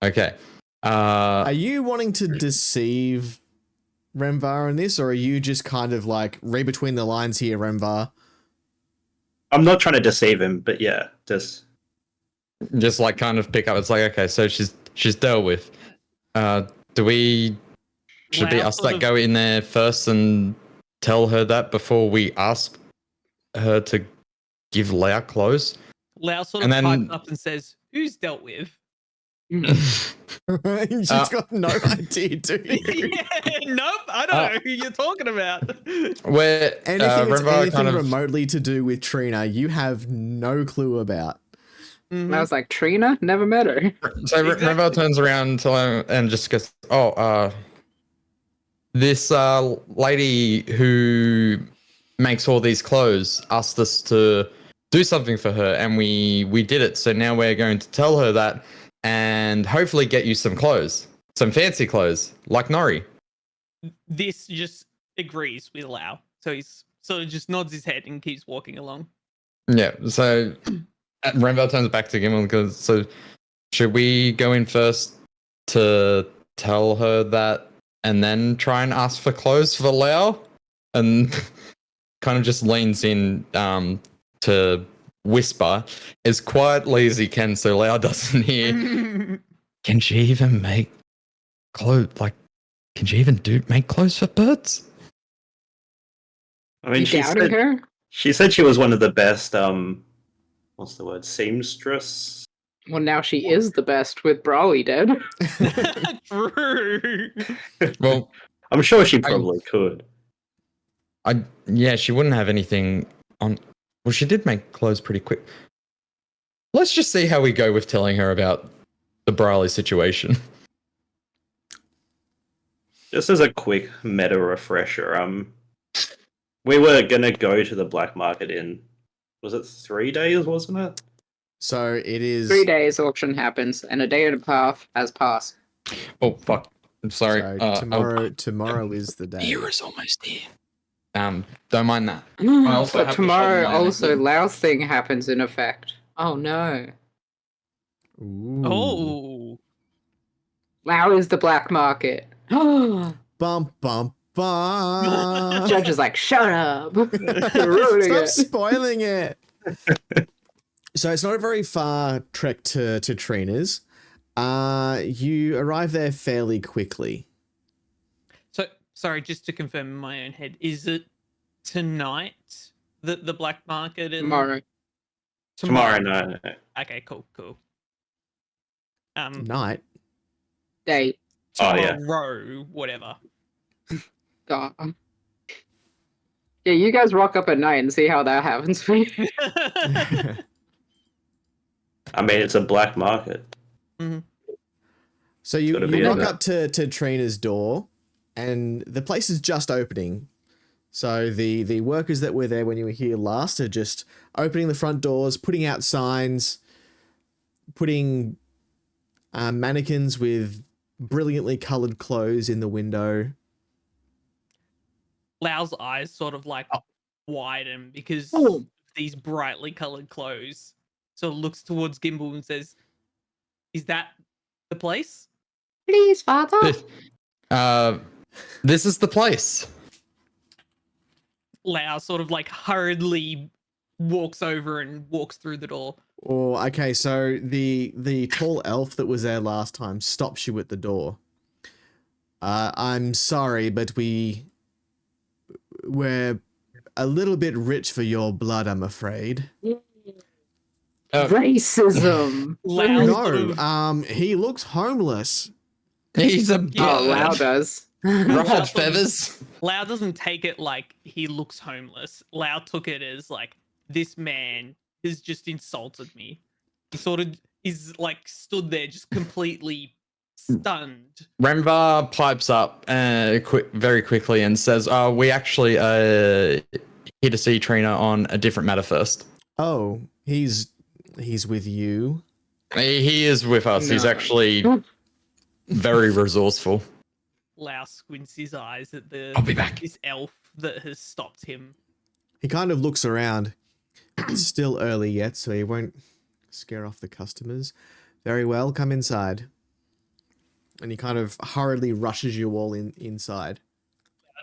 Okay.
Are you wanting to deceive Remvar in this, or are you just kind of like read between the lines here, Remvar?
I'm not trying to deceive him, but yeah, just
like kind of pick up? It's like, okay, so she's dealt with. Do we? Should be
Wow,
us
sort
that
of-
go in there first and tell her that before we ask her to give Leia clothes?
Lau sort
And
of
then-
pipes up and says, "Who's dealt with?"
She's got no idea, dude.
Yeah, nope, I don't know who you're talking about.
Where
Anything that's
Remember
anything
kind of
remotely to do with Trina, you have no clue about.
Mhm.
I was like, Trina? Never met her.
so Remember turns around to him and just goes, "Oh, this lady who makes all these clothes asked us to do something for her, and we did it. So now we're going to tell her that, and hopefully get you some clothes, some fancy clothes, like Nori."
This just agrees with Lau, so he's sort of just nods his head and keeps walking along.
Yeah. So Renville turns back to Gimel and goes, "So should we go in first to tell her that, and then try and ask for clothes for Lao?" And kind of just leans in to whisper as quietly as he can, so Lao doesn't hear. Can she even make clothes? Like, can she even make clothes for birds?
I mean,
You doubting her?
she said she was one of the best. What's the word? Seamstress.
Well, now she is the best with Brawley dead.
True.
Well,
I'm sure she probably could.
yeah, she wouldn't have anything on. Well, she did make clothes pretty quick. Let's just see how we go with telling her about the Briley situation.
Just as a quick meta refresher, we were gonna go to the black market in, was it 3 days, wasn't it?
So it is
3 days auction happens, and a day and a half has passed.
Oh fuck! I'm sorry.
So tomorrow is the day.
Year is almost here. Don't mind that. also have
But
to
tomorrow,
shut mine
also,
again.
Lao's thing happens in effect. Oh no.
Ooh.
Oh,
Lao is the black market. Judge
Bum bum bum.
is like, shut up. You're ruining
Stop
it.
spoiling it. So it's not a very far trek to Trina's. You arrive there fairly quickly.
so sorry. Just to confirm in my own head, is it tonight that the black market and
Tomorrow.
Tomorrow night.
Okay, cool.
Night.
Day.
Oh, yeah.
Tomorrow, whatever.
God. Yeah, you guys rock up at night and see how that happens for you.
I mean, it's a black market.
So you
Gotta be
knock
in
up to Trina's door, and the place is just opening. So the workers that were there when you were here last are just opening the front doors, putting out signs, putting mannequins with brilliantly colored clothes in the window.
Lau's eyes sort of like widen because
Oh.
of these brightly colored clothes. So looks towards Gimbal and says, "Is that the place?"
Please, father.
This is the place.
Lau sort of like hurriedly walks over and walks through the door.
Oh, okay. So the tall elf that was there last time stops you at the door. I'm sorry, but we're a little bit rich for your blood, I'm afraid.
Racism.
Lao sort
No,
of-
he looks homeless.
He's a
Yeah.
Oh, Lao
bird.
does.
Ruffled feathers.
Lao doesn't take it like he looks homeless. Lao took it as like, this man has just insulted me. He sort of is like stood there just completely stunned.
Remvar pipes up very quickly and says, we actually here to see Trina on a different matter first.
Oh, he's with you.
He is with us. He's
No.
actually very resourceful.
Lao squints his eyes at
I'll be back.
this elf that has stopped him.
He kind of looks around. It's still early yet, so he won't scare off the customers. Very well, come inside. And he kind of hurriedly rushes you all inside.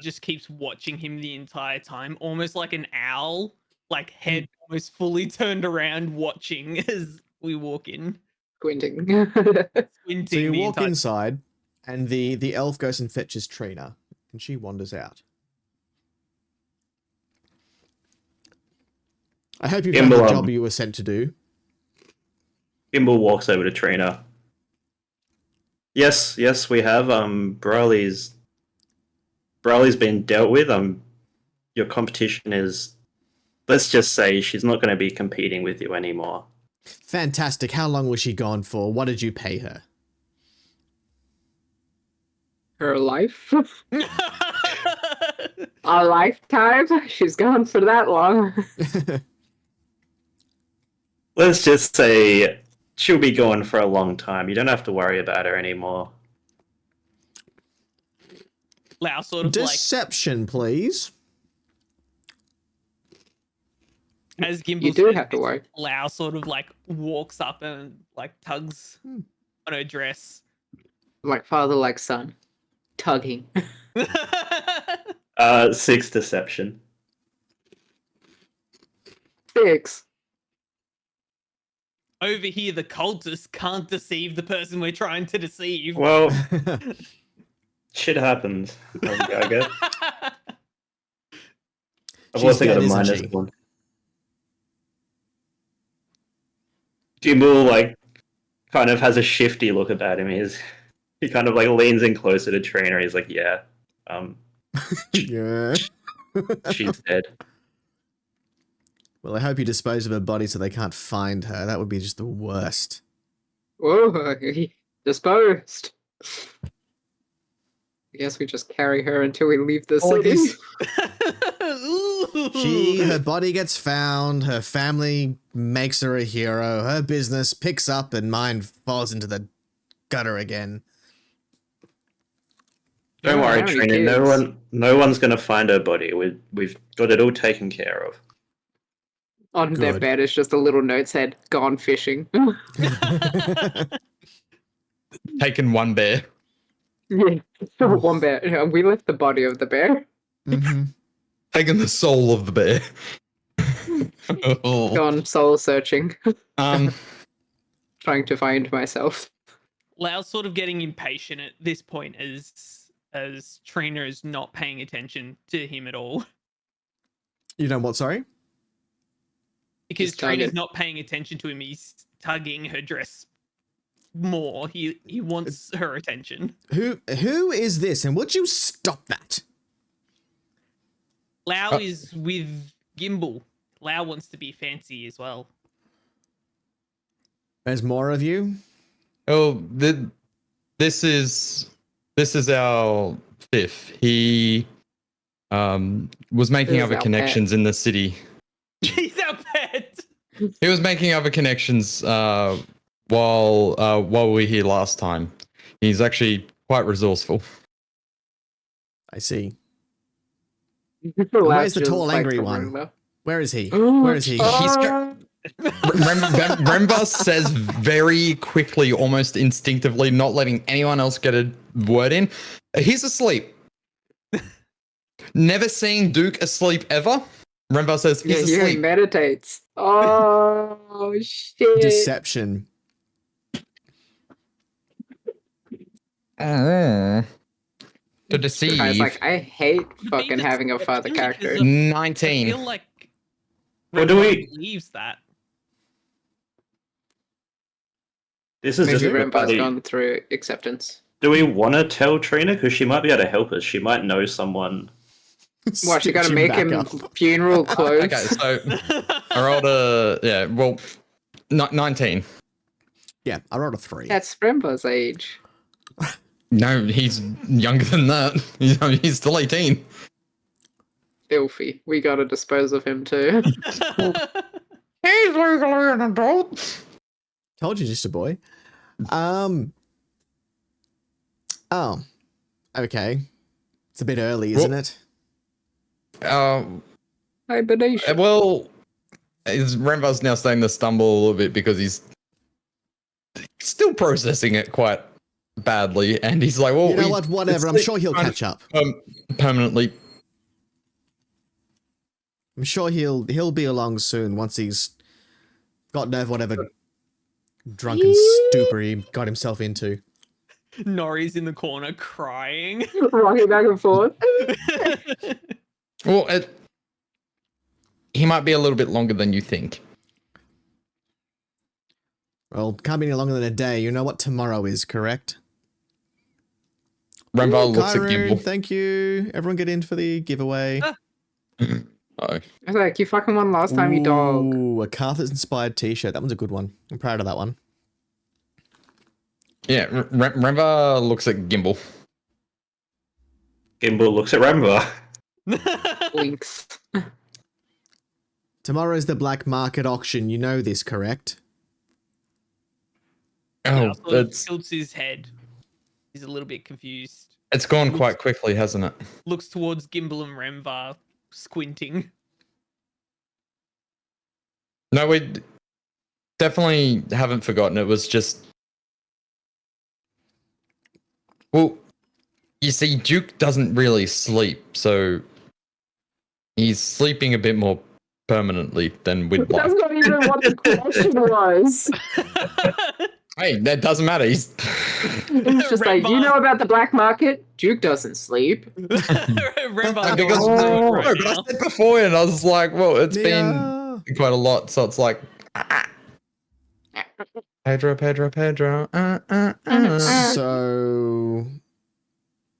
Just keeps watching him the entire time, almost like an owl, like head almost fully turned around, watching as we walk in.
Squinting.
Squinting
So you
the
walk
entire-
inside, and the elf goes and fetches Trina, and she wanders out. I hope you've done the
Gimbal,
job you were sent to do.
Gimbal walks over to Trina. Yes, we have. Brawley's been dealt with. Your competition is, let's just say, she's not going to be competing with you anymore.
Fantastic. How long was she gone for? What did you pay her?
Her life? A lifetime? She's gone for that long.
Let's just say she'll be gone for a long time. You don't have to worry about her anymore.
Lao sort of
Deception, please.
like, as Gimbal
You do
says
have to
this,
worry.
Lao sort of like walks up and like tugs on her dress.
Like father, like son. Tugging.
6 deception.
6.
Over here, the cultists can't deceive the person we're trying to deceive.
Well, shit happens. I guess. I've
She's
also got
dead,
a
isn't
minus
she?
1. Gimbal like kind of has a shifty look about him. He kind of like leans in closer to Trina. He's like, yeah,
Yeah.
she's dead.
Well, I hope you dispose of her body so they can't find her. That would be just the worst.
Whoa, disposed. I guess we just carry her until we leave the
Or
city.
this-
Ooh.
Her body gets found, her family makes her a hero, her business picks up, and mine falls into the gutter again.
Don't
Yeah,
worry,
how many
Trina.
kids?
No one's gonna find her body. We've got it all taken care of.
On their
Good.
bed is just a little note said, "Gone fishing."
Taken one bear.
Yeah, one bear. We left the body of the bear.
Mhm.
Taken the soul of the bear.
Gone soul searching,
um,
trying to find myself.
Lau's sort of getting impatient at this point as Trina is not paying attention to him at all.
You know what, sorry?
Because
He's
Trina's
tugging.
not paying attention to him. He's tugging her dress more. He wants her attention.
Who is this, and would you stop that?
Lau is with Gimbal. Lau wants to be fancy as well.
There's more of you?
oh, this is our fifth. He was making
This is
other
our
connections in the city.
He's our pet.
He was making other connections while we were here last time. He's actually quite resourceful.
I see.
Where's
the tall, angry one? Where is he? Where is he?
Remba says very quickly, almost instinctively, not letting anyone else get a word in. He's asleep. Never seen Duke asleep ever. Remba says
Yeah,
he's
he
asleep.
meditates. Oh shit!
To deceive.
I was like, I hate
Would be
fucking having a father
deception
character.
because I
19.
feel like
Well, do
Rembar
we-
believes that.
This is
Maybe
just
Rembar's
everybody.
gone through acceptance.
Do we want to tell Trina? Because she might be able to help us. She might know someone.
What, you gotta
Stitch
make
back
him
up.
funeral clothes?
Okay, so I rolled a yeah. Well, 19.
Yeah, I rolled a 3.
That's Rembar's age.
No, he's younger than that. He's still 18.
Filthy. We gotta dispose of him too.
He's legally an adult.
Told you, just a boy. Oh, okay. It's a bit early, isn't it?
Hibernation.
Well, Rembar's now starting to stumble a little bit because he's still processing it quite badly, and he's like, "Well,
You know what? Whatever. I'm sure he'll catch up.
Permanently."
I'm sure he'll be along soon once he's gotten over whatever drunken stupor he got himself into.
Nori's in the corner crying.
Rocking back and forth.
Well, he might be a little bit longer than you think.
Well, can't be any longer than a day. You know what tomorrow is, correct?
Rembar
Ooh,
looks at
Kyron,
Gimbal.
thank you. Everyone get in for the giveaway.
Oh,
I was like, you fucking won last time, you dog.
Ooh, a Carthage-inspired t-shirt. That one's a good one. I'm proud of that one.
yeah. Rembar looks at Gimbal.
Gimbal looks at Rembar.
Blinks.
Tomorrow's the black market auction. You know this, correct?
Oh,
Sort of
it's
tilts his head. He's a little bit confused.
gone quite quickly, hasn't it?
Looks towards Gimbal and Remvar, squinting.
No, we definitely haven't forgotten. It was just, well, you see, Duke doesn't really sleep, so he's sleeping a bit more permanently than we'd like.
That's not even what the question was.
Hey, that doesn't matter. He's
It's just like, you know about the black market? Duke doesn't sleep.
Remvar
because
knows
no,
right
but I
now.
said before, and I was like, well, it's been
Yeah.
quite a lot, so it's like Pedro.
So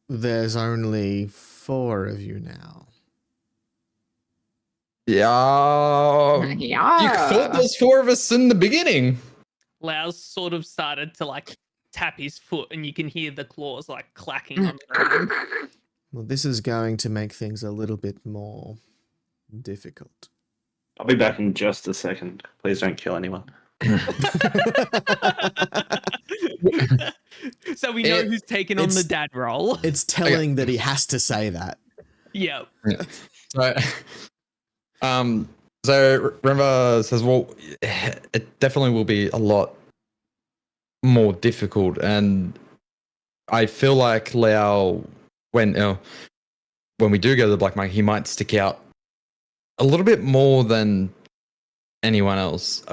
there's only 4 of you now.
Yeah.
Yeah.
You thought there was 4 of us in the beginning.
Lau's sort of started to like tap his foot, and you can hear the claws like clacking on the ground.
Well, this is going to make things a little bit more difficult.
I'll be back in just a second. Please don't kill anyone.
So we know who's taken on the
it's-
dad role.
It's telling that he has to say that.
Yeah.
So, so Remember says, well, it definitely will be a lot more difficult, and I feel like Lau, when we do go to the black market, he might stick out a little bit more than anyone else.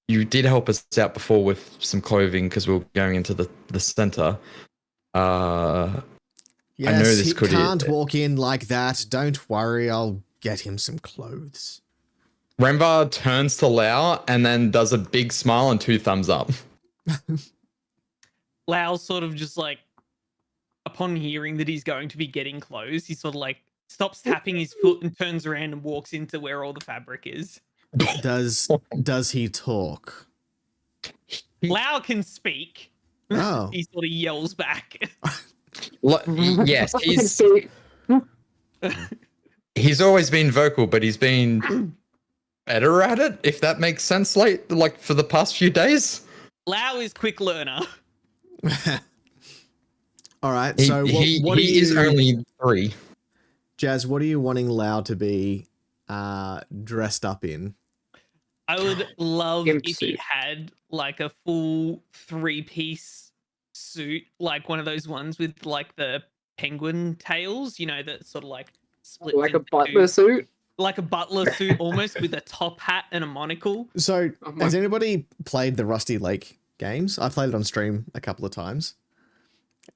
You did help us out before with some clothing because we were going into the center.
Yes,
know this
he
could-
can't walk in like that. Don't worry, I'll get him some clothes.
Remvar turns to Lau and then does a big smile and 2 thumbs up.
Lau's sort of just like, upon hearing that he's going to be getting clothes, he sort of like stops tapping his foot and turns around and walks into where all the fabric is.
Does he talk?
Lau can speak.
Oh,
He sort of yells back.
Yes, he's always been vocal, but he's been better at it, if that makes sense, like for the past few days.
Lau is quick learner.
all right.
He,
So
he,
what
he
are
is
you,
only 3.
Jazz? What are you wanting Lau to be dressed up in?
I would love
Gimp
if he
suit.
had like a full 3-piece suit, like one of those ones with like the penguin tails, you know, that sort of like splits
Like a
into
butler
two.
suit.
Like a butler suit almost with a top hat and a monocle.
So
Oh my-
has anybody played the Rusty Lake games? I played it on stream a couple of times.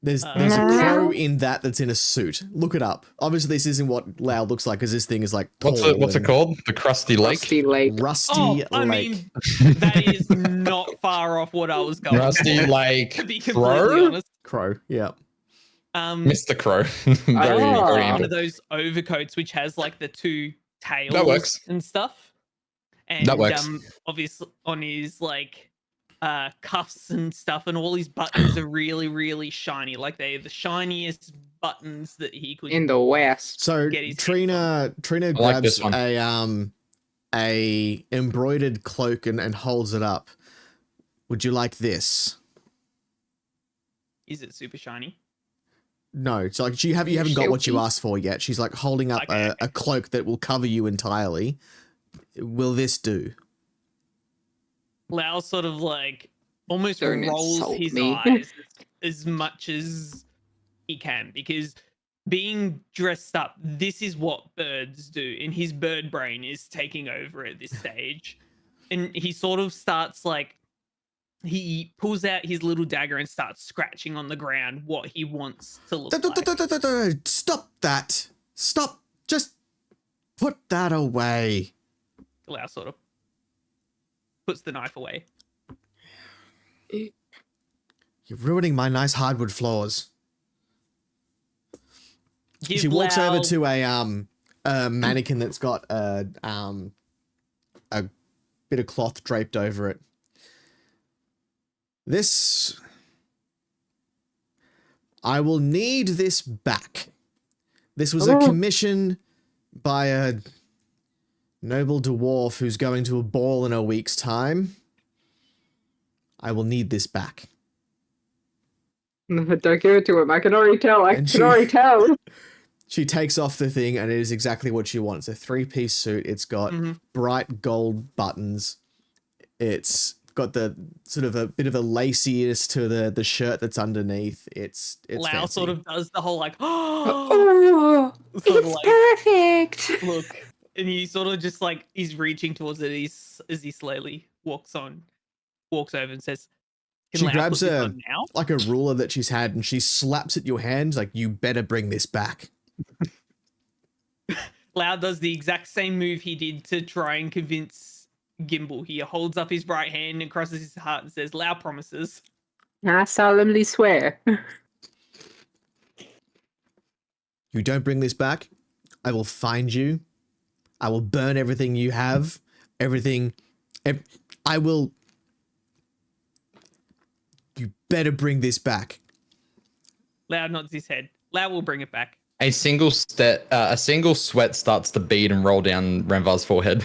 There's a crow in that's in a suit. Look it up. Obviously, this isn't what Lau looks like because this thing is like
What's
tall
it
and
called? The Crusty Lake.
Rusty Lake.
Rusty
Oh,
Lake.
I mean, that is not far off what I was going
Rusty
for,
Lake.
to be completely
Crow?
honest.
Crow. Yeah.
Mr. Crow. very,
Oh.
very
One
ample.
of those overcoats which has like the two tails
That works.
and stuff. And
That works.
obviously on his like cuffs and stuff, and all his buttons are really, really shiny. Like they're the shiniest buttons that he could
In the West.
So
Get his
Trina
like
grabs
this one.
a embroidered cloak and holds it up. Would you like this?
Is it super shiny?
No, it's like you haven't got what you asked for yet. She's like holding up
Okay.
a cloak that will cover you entirely. Will this do?
Lau sort of like almost
Don't
rolls
insult
his
me.
eyes as much as he can, because being dressed up, this is what birds do, and his bird brain is taking over at this stage. And he sort of starts like, he pulls out his little dagger and starts scratching on the ground what he wants to look like.
Stop that! Stop! Just put that away.
Lau sort of puts the knife away.
You're ruining my nice hardwood floors.
Give
She walks
Lau-
over to a mannequin that's got a bit of cloth draped over it. This... I will need this back. This was a commission by a noble dwarf who's going to a ball in a week's time. I will need this back.
Don't give it to him. I can already tell. I
And
can already tell.
She takes off the thing, and it is exactly what she wants. A 3-piece suit. It's got bright gold buttons. It's got the sort of a bit of a laciness to the shirt that's underneath. It's
Lau
fancy.
sort of does the whole like,
Oh,
sort of
it's
like,
perfect.
look, and he sort of just like, he's reaching towards it as he slowly walks over and says, "Can
She
Lau
grabs
put this
a
on now?"
like a ruler that she's had, and she slaps at your hand like, you better bring this back.
Lau does the exact same move he did to try and convince Gimbal. He holds up his right hand and crosses his heart and says, "Lau promises."
I solemnly swear.
You don't bring this back, I will find you. I will burn everything you have. I will... You better bring this back.
Lau nods his head. Lau will bring it back.
A single sweat starts to bead and roll down Renvar's forehead.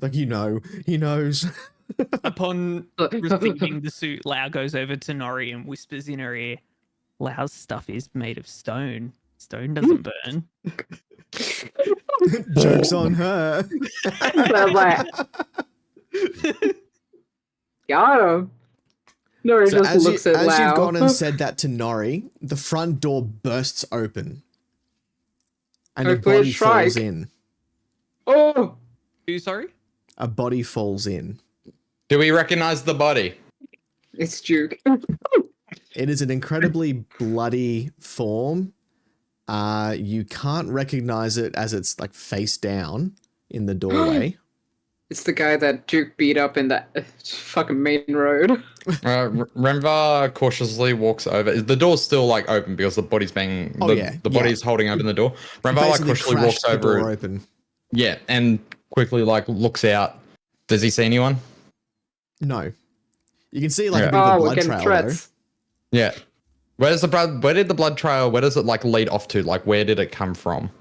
Like, he knows.
Upon receiving the suit, Lau goes over to Nori and whispers in her ear, "Lau's stuff is made of stone. Stone doesn't burn."
Joke's on her.
I'm like, got him. Nori
So
just looks at
as
Lau.
you've gone and said that to Nori, the front door bursts open. And a
Hopefully
body
it's Shrike.
falls in.
Oh,
Who, sorry?
A body falls in.
Do we recognize the body?
it's Duke.
It is an incredibly bloody form. You can't recognize it as it's like face down in the doorway.
It's the guy that Duke beat up in that fucking main road.
Renvar cautiously walks over. The door's still like open because the body's being the body's holding open the door. Renvar like
Basically
cautiously walks
crashed the
over.
door open.
Yeah, and quickly like looks out. Does he see anyone?
No. You can see like
Yeah.
a bit of a
Oh, we're
blood
getting
trail
threats.
Yeah. Where did the blood trail? Where does it like lead off to? Like where did it come from?
though.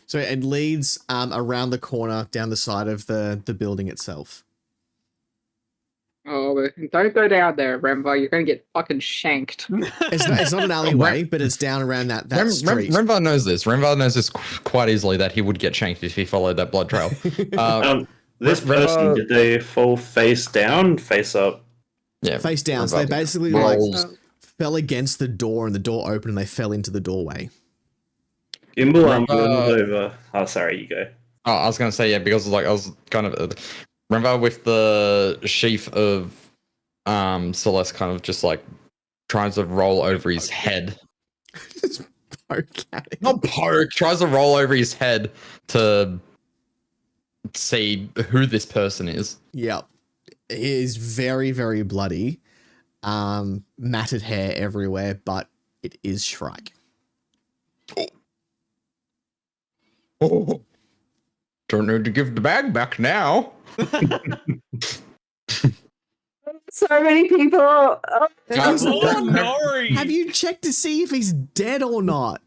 So it leads around the corner down the side of the building itself.
Oh, but don't go down there, Rembo. You're gonna get fucking shanked.
It's not an alleyway, but it's down around that street.
Renvar knows this. Renvar knows this quite easily that he would get shanked if he followed that blood trail.
This person, did they fall face down, face up?
Yeah,
Face down. So
Renvar
they basically
rolls.
like fell against the door, and the door opened, and they fell into the doorway.
Gimbal, I'm
Renvar-
over. Oh, sorry, you go.
Oh, I was gonna say yeah because like I was kind of Renvar with the sheaf of Celeste kind of just like tries to roll over his head.
Just poke at him.
Not poke, tries to roll over his head to see who this person is.
Yep. He is very, very bloody. Matted hair everywhere, but it is Shrike.
Oh, don't need to give the bag back now.
So many people. Oh,
Nori!
Have you checked to see if he's dead or not?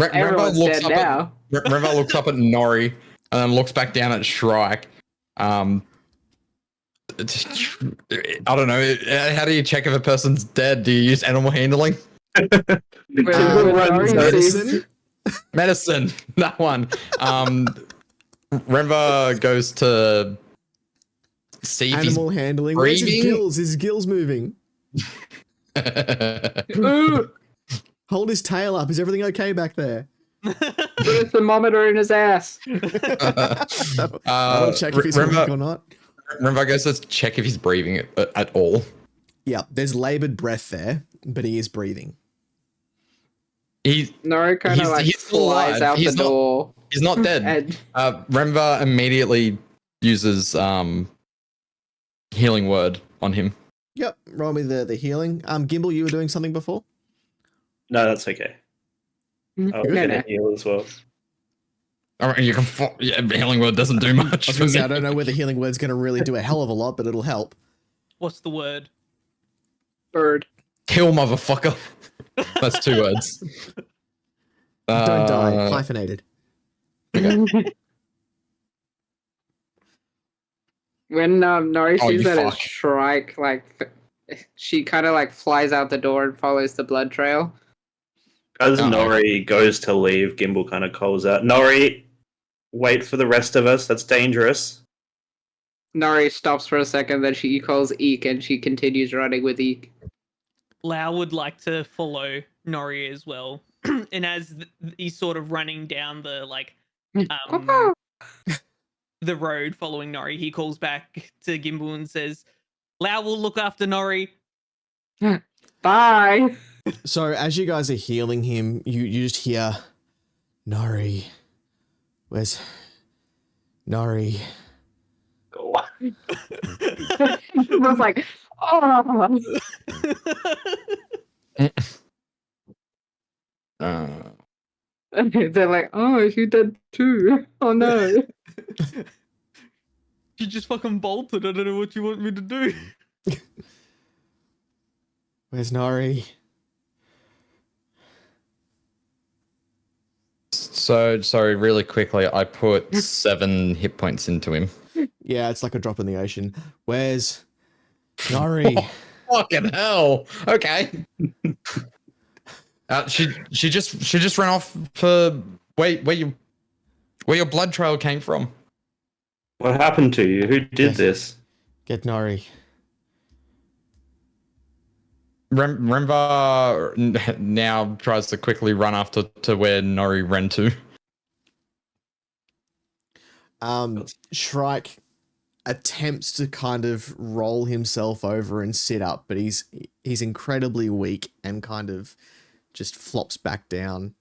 everyone's dead now.
Remva looks up at Nori and then looks back down at Shrike. I don't know. How do you check if a person's dead? Do you use animal handling?
Medicine?
Medicine, that one. Remva goes to see if
Animal handling. Where's his
breathing?
gills? His gills moving.
he's.
Hold his tail up. Is everything okay back there?
Put a thermometer in his ass.
I'll check if he's awake or not.
Remva goes to check if he's breathing at all.
Yeah, there's labored breath there, but he is breathing.
Nori kind of like
he's still
flies
alive.
out
He's
the
not-
door.
He's not dead.
And
Remva immediately uses healing word on him.
Yep, roll me the healing. Gimbal, you were doing something before?
No, that's okay. I was
No,
going
no.
to heal as well.
All right, you can. Healing word doesn't do much
I was
for
gonna say,
me.
I don't know whether healing word's going to really do a hell of a lot, but it'll help.
What's the word?
Bird.
Kill, motherfucker. That's 2 words.
Don't die. Hyphenated.
When Nori
Oh,
sees
you
that it's
fuck.
Shrike, like she kind of like flies out the door and follows the blood trail.
As
Uh-oh.
Nori goes to leave, Gimbal kind of calls out, Nori, wait for the rest of us. That's dangerous.
Nori stops for a second, then she calls Eek and she continues running with Eek.
Lau would like to follow Nori as well. And as he's sort of running down the the road following Nori, he calls back to Gimbal and says, Lau will look after Nori.
Bye.
So as you guys are healing him, you just hear, Nori. Where's Nori?
Go.
I was like, oh. They're like, oh, she did too. Oh no.
You just fucking bolted. I don't know what you want me to do.
Where's Nori?
So sorry, really quickly, I put 7 hit points into him.
Yeah, it's like a drop in the ocean. Where's Nori?
Fucking hell. Okay. She just ran off for where your blood trail came from.
What happened to you? Who did
Yes.
this?
Get Nori.
Remva now tries to quickly run after to where Nori ran to.
Shrike attempts to kind of roll himself over and sit up, but he's incredibly weak and kind of just flops back down.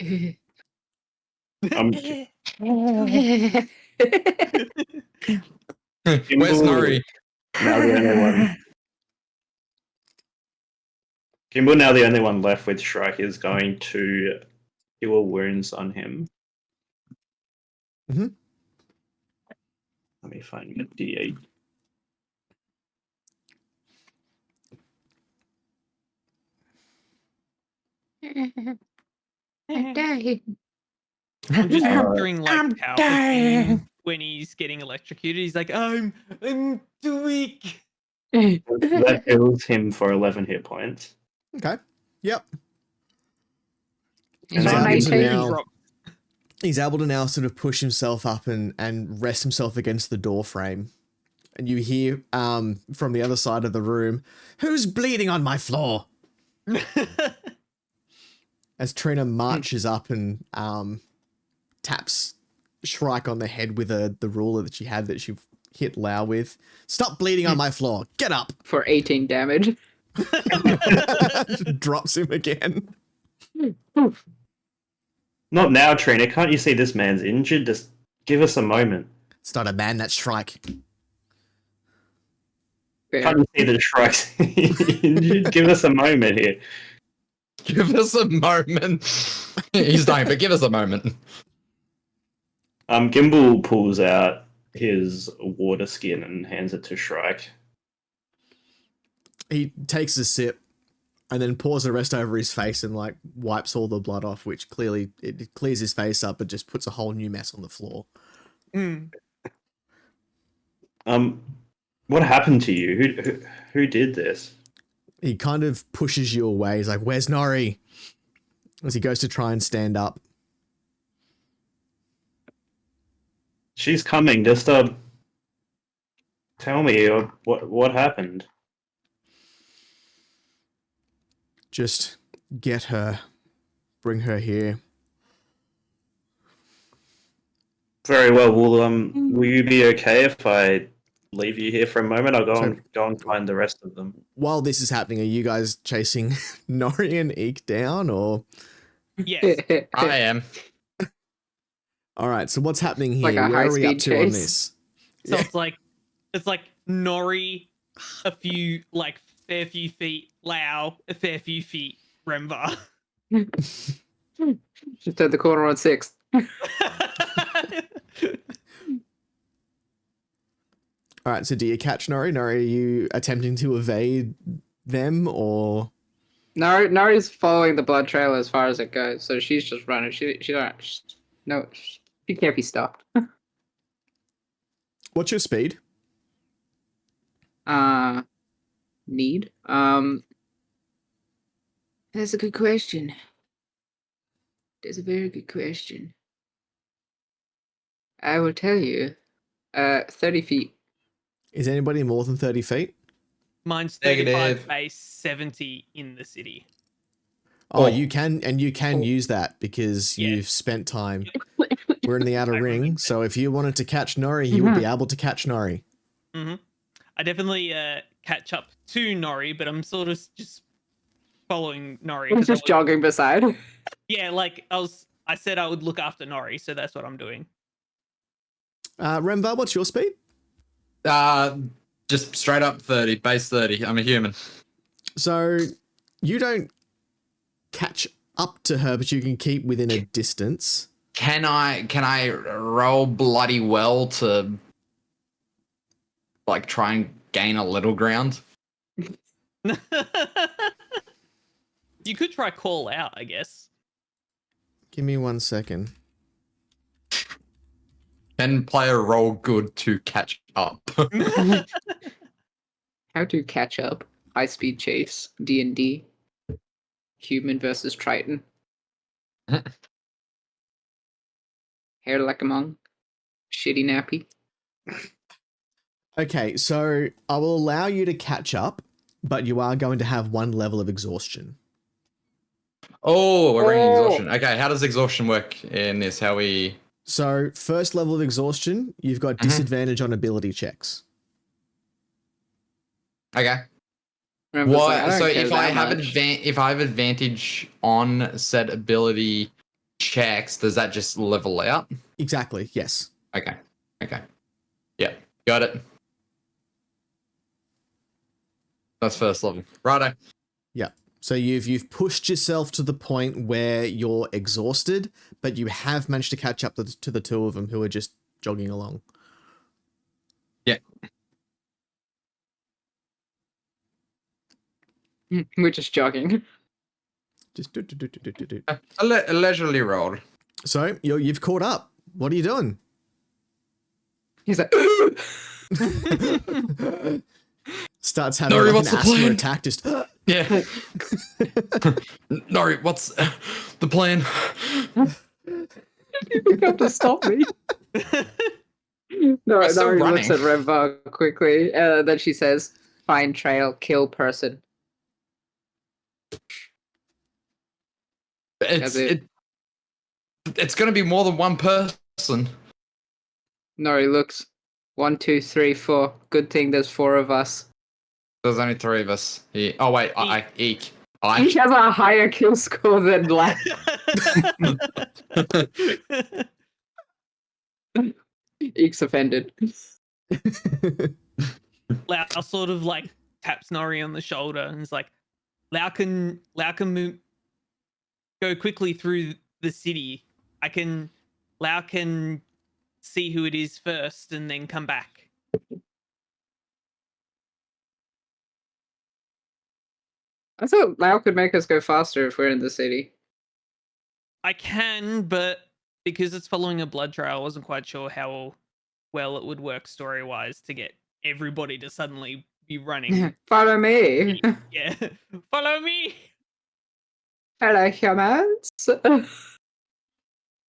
I'm
Where's Nori?
now the only one. Gimbal, now the only one left with Shrike, is going to heal wounds on him.
Mhm.
Let me find a D8.
I'm just
Alright.
wondering, like, Palpatine, when he's getting electrocuted, he's like, I'm too weak.
That heals him for 11 hit points.
Okay. Yep.
And
He's
then
able to
Gimbal-
now, he's able to now sort of push himself up and rest himself against the door frame. And you hear from the other side of the room, who's bleeding on my floor? As Trina marches up and taps Shrike on the head with the ruler that she had that she hit Lau with. Stop bleeding on my floor. Get up.
For 18 damage.
Drops him again.
Oof.
Not now, Trina. Can't you see this man's injured? Just give us a moment.
It's not a man, that's Shrike.
Fair.
Can't you see that Shrike's injured? Give us a moment here.
Give us a moment. He's dying, but give us a moment.
Gimbal pulls out his water skin and hands it to Shrike.
He takes a sip and then pours the rest over his face and like wipes all the blood off, which clearly it clears his face up but just puts a whole new mess on the floor.
What happened to you? Who did this?
He kind of pushes you away. He's like, "Where's Nori?" As he goes to try and stand up.
She's coming. Just tell me what happened.
Just get her. Bring her here.
Very well. Will you be okay if I leave you here for a moment? I'll go and find the rest of them.
While this is happening, are you guys chasing Nori and Eek down, or?
Yes.
I am.
All right. So what's happening here?
Like a
Where are we up
high-speed
to on
chase.
this?
So it's like Nori, a fair few feet, Lau, a fair few feet, Remva.
Just turned the corner on 6.
All right. So do you catch Nori? Nori, are you attempting to evade them, or?
Nari's following the blood trail as far as it goes, so she's just running. She can't be stopped.
What's your speed?
Need. That's a good question. That's a very good question. I will tell you. 30 feet.
Is anybody more than 30 feet?
Mine's 35
Negative.
base, 70 in the city.
Oh,
Oh.
you can use that because
Yeah.
you've spent time. We're in the outer
I
ring,
remember
so if you wanted to catch Nori, you would be able to catch Nori.
I definitely catch up to Nori, but I'm sort of just following Nori.
He's
'cause
just jogging beside.
Yeah, like I said I would look after Nori, so that's what I'm doing.
Remvar, what's your speed?
Just straight up 30, base 30. I'm a human.
So you don't catch up to her, but you can keep within a distance.
Can I roll bloody well to like try and gain a little ground?
You could try call out, I guess.
Give me 1 second.
Can player roll good to catch up?
How to catch up? High speed chase. D&D. Human versus Triton. Hair like a monk. Shitty nappy.
Okay, so I will allow you to catch up, but you are going to have 1 level of exhaustion.
Oh, we're bringing
Oh.
exhaustion. Okay, how does exhaustion work in this? How we?
So first level of exhaustion, you've got disadvantage on ability checks.
Okay.
Remember,
What?
I don't
So
care
if I
that
have
much.
if I have advantage on said ability checks, does that just level out?
Exactly, yes.
Okay. Okay. Yeah. Got it. That's first level. Righto.
So you've pushed yourself to the point where you're exhausted, but you have managed to catch up to the 2 of them who are just jogging along.
Yeah.
We're just jogging.
Just do.
A leisurely roll.
So you've caught up. What are you doing?
He's like,
Starts having
Nori,
like
what's
an
the
asthma
plan?
attack. Just
Yeah. Nori, what's the plan?
you have to stop me. No,
I'm still
he looks
running.
at Remva quickly. Then she says, "Find trail, kill person."
It's going to be more than one person.
Nori looks. 1, 2, 3, 4. Good thing there's 4 of us.
There's only 3 of us here. Oh wait, eek.
Each has a higher kill score than Lau. Eek's offended.
Lau sort of like taps Nori on the shoulder and is like, Lau can move, go quickly through the city. Lau can see who it is first and then come back.
I thought Lau could make us go faster if we're in the city.
I can, but because it's following a blood trail, I wasn't quite sure how well it would work story-wise to get everybody to suddenly be running.
Follow me.
Yeah, follow me.
Hello, humans.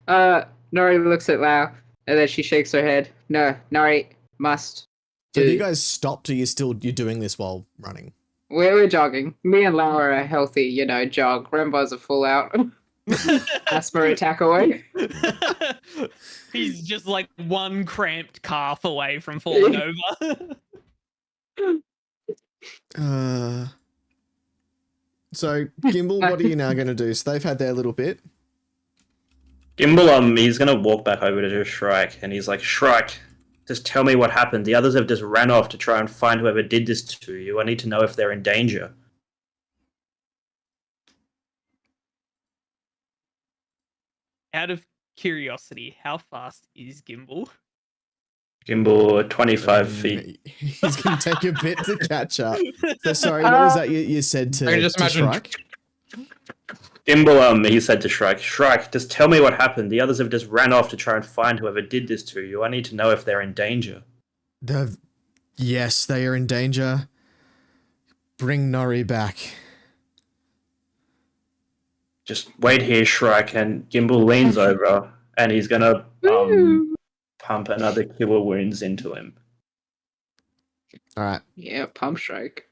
Nori looks at Lau and then she shakes her head. No, Nori must.
So have you guys stopped, or you're doing this while running?
We're jogging. Me and Lau are a healthy, jog. Rembo's a full out asthma attack away.
He's just like one cramped calf away from falling over.
So Gimbal, what are you now going to do? So they've had their little bit.
Gimbal, he's gonna walk back over to Shrike, and he's like, Shrike, just tell me what happened. The others have just ran off to try and find whoever did this to you. I need to know if they're in danger.
Out of curiosity, how fast is Gimbal?
Gimbal, 25 feet.
He's going to take a bit to catch up. So sorry, what was that you said to,
I can just
to
imagine.
Shrike?
Gimbal, he said to Shrike, Shrike, just tell me what happened. The others have just ran off to try and find whoever did this to you. I need to know if they're in danger.
Yes, they are in danger. Bring Nori back.
Just wait here, Shrike, and Gimbal leans over, and he's gonna pump another killer wounds into him.
All right.
Yeah, pump strike.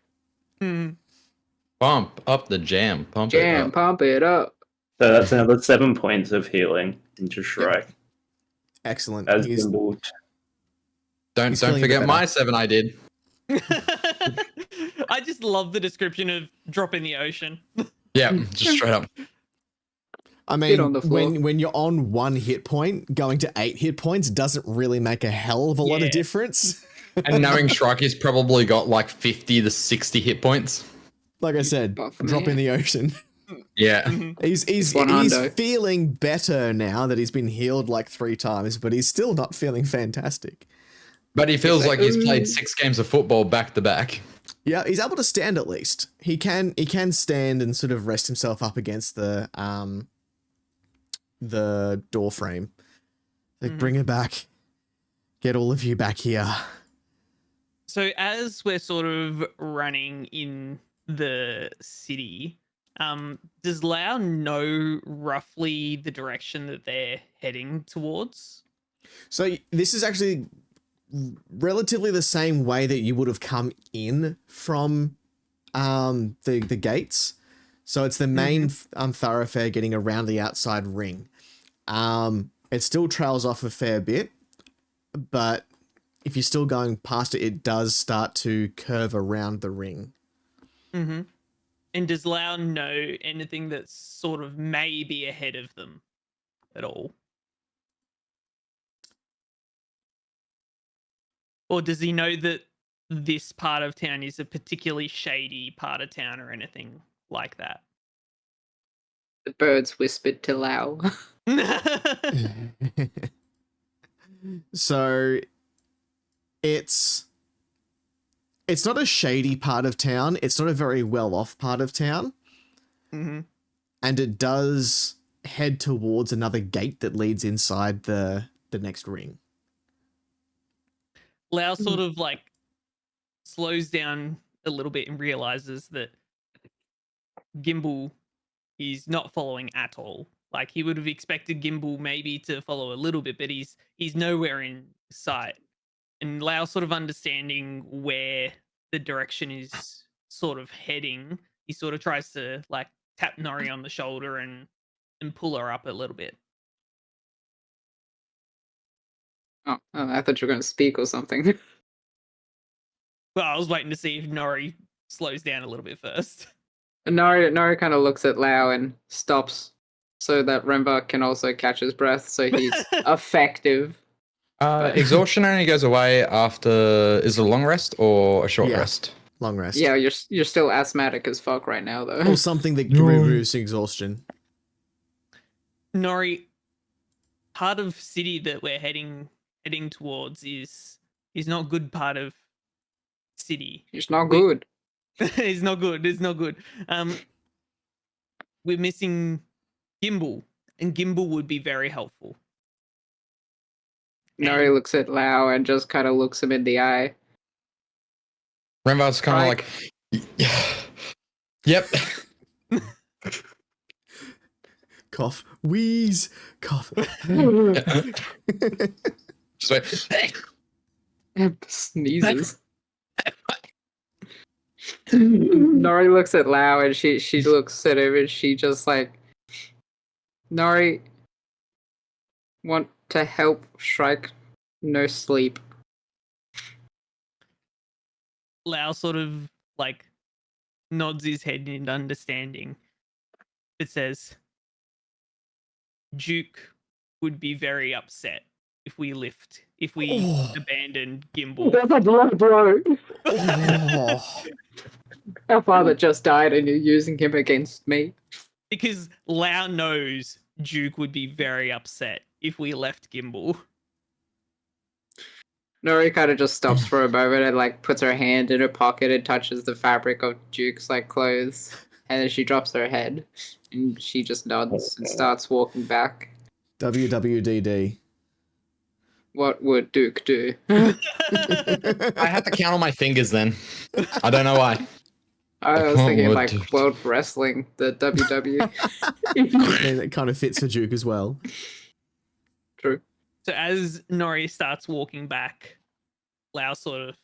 Pump up the jam. Pump
it up.
So that's another 7 points of healing into Shrike.
Excellent.
As Gimbal.
Don't
feeling a bit
forget
better.
my 7 I did.
I just love the description of drop in the ocean.
Yeah, just straight up.
I
Hit on
mean,
the floor.
when you're on 1 hit point, going to 8 hit points doesn't really make a hell of a lot of
Yeah.
difference.
And knowing Shrikey's probably got like 50 to 60 hit points.
Like I said,
Buff
drop in
man.
the ocean.
Yeah.
He's
One hundo.
feeling better now that he's been healed like 3 times, but he's still not feeling fantastic.
But he feels like he's
"Ooh."
played 6 games of football back to back.
Yeah, he's able to stand at least. He can stand and sort of rest himself up against the door frame. Like, bring it back. Get all of you back here.
So as we're sort of running in the city, does Lau know roughly the direction that they're heading towards?
So this is actually relatively the same way that you would have come in from the gates. So it's the main thoroughfare getting around the outside ring. It still trails off a fair bit, but if you're still going past it, it does start to curve around the ring.
Mm-hmm. And does Lau know anything that's sort of maybe ahead of them at all? Or does he know that this part of town is a particularly shady part of town or anything like that?
The birds whispered to Lau.
So it's not a shady part of town. It's not a very well-off part of town.
Mm-hmm.
And it does head towards another gate that leads inside the next ring.
Lau sort of like slows down a little bit and realizes that Gimbal is not following at all. Like he would have expected Gimbal maybe to follow a little bit, but he's nowhere in sight. And Lau sort of understanding where the direction is sort of heading, he sort of tries to like tap Nori on the shoulder and pull her up a little bit.
Oh, I thought you were going to speak or something.
Well, I was waiting to see if Nori slows down a little bit first.
And Nori kind of looks at Lau and stops so that Remba can also catch his breath, so he's effective.
Exhaustion only goes away after. Is it a long rest or a short
Yeah.
rest?
Long rest.
Yeah, you're still asthmatic as fuck right now, though.
Or something that
No.
removes exhaustion.
Nori, part of city that we're heading towards is not good part of city.
It's not good.
It's not good. It's not good. We're missing Gimbal, and Gimbal would be very helpful.
Nori looks at Lau and just kind of looks him in the eye.
Rembar's kind of
Right.
like, yep.
Cough. Wheeze. Cough.
Just wait.
Sneezes. Nori looks at Lau and she looks at him and she just like, Nori, want to help Shrike no sleep.
Lau sort of like nods his head in understanding. It says, Duke would be very upset if we abandoned Gimbal.
That's a blow, bro.
Oh.
Our father just died and you're using him against me.
Because Lau knows Duke would be very upset if we left Gimbal.
Nori kind of just stops for a moment and like puts her hand in her pocket and touches the fabric of Duke's like clothes, and then she drops her head and she just nods and starts walking back.
WWDD.
What would Duke do?
I had to count on my fingers then. I don't know why.
I was thinking of
What
like
would Duke
World Wrestling, the WW.
And it kind of fits for Duke as well.
True.
So as Nori starts walking back, Lau sort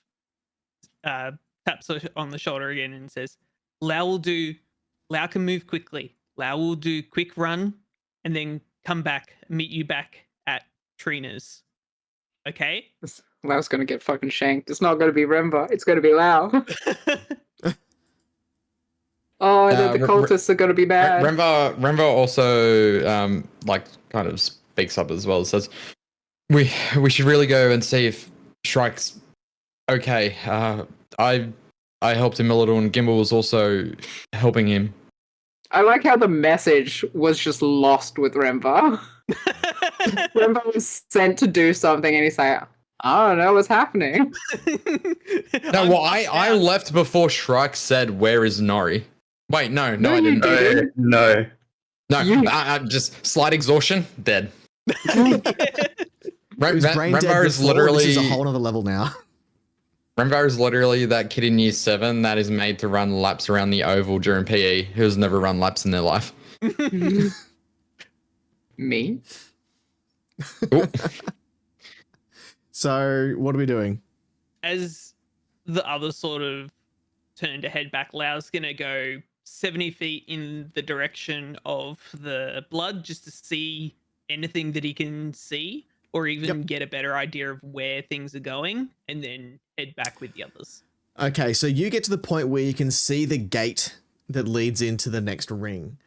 of taps her on the shoulder again and says, Lau can move quickly. Lau will do quick run and then come back, meet you back at Trina's. Okay?
Lau's gonna get fucking shanked. It's not gonna be Remba, it's gonna be Lau. Oh, and then the cultists are gonna be mad.
Remba also like kind of speaks up as well. Says we should really go and see if Shrike's okay. I helped him a little, and Gimbal was also helping him.
I like how the message was just lost with Remba. Remba was sent to do something, and he's like, I don't know what's happening.
No, well, I left before Shrike said, "Where is Nori?" Wait, no, I
you
didn't.
didn't.
No.
You-
Just slight exhaustion, dead.
It was brain dead
Rembar is
before,
literally
this is a whole other level now.
Rembar is literally that kid in year 7 that is made to run laps around the oval during PE, who's never run laps in their life.
Me?
Ooh.
So what are we doing?
As the other sort of turn to head back, Lau's gonna go 70 feet in the direction of the blood just to see anything that he can see or even get a better idea of where things are going, and then head back with the others.
Okay, so you get to the point where you can see the gate that leads into the next ring.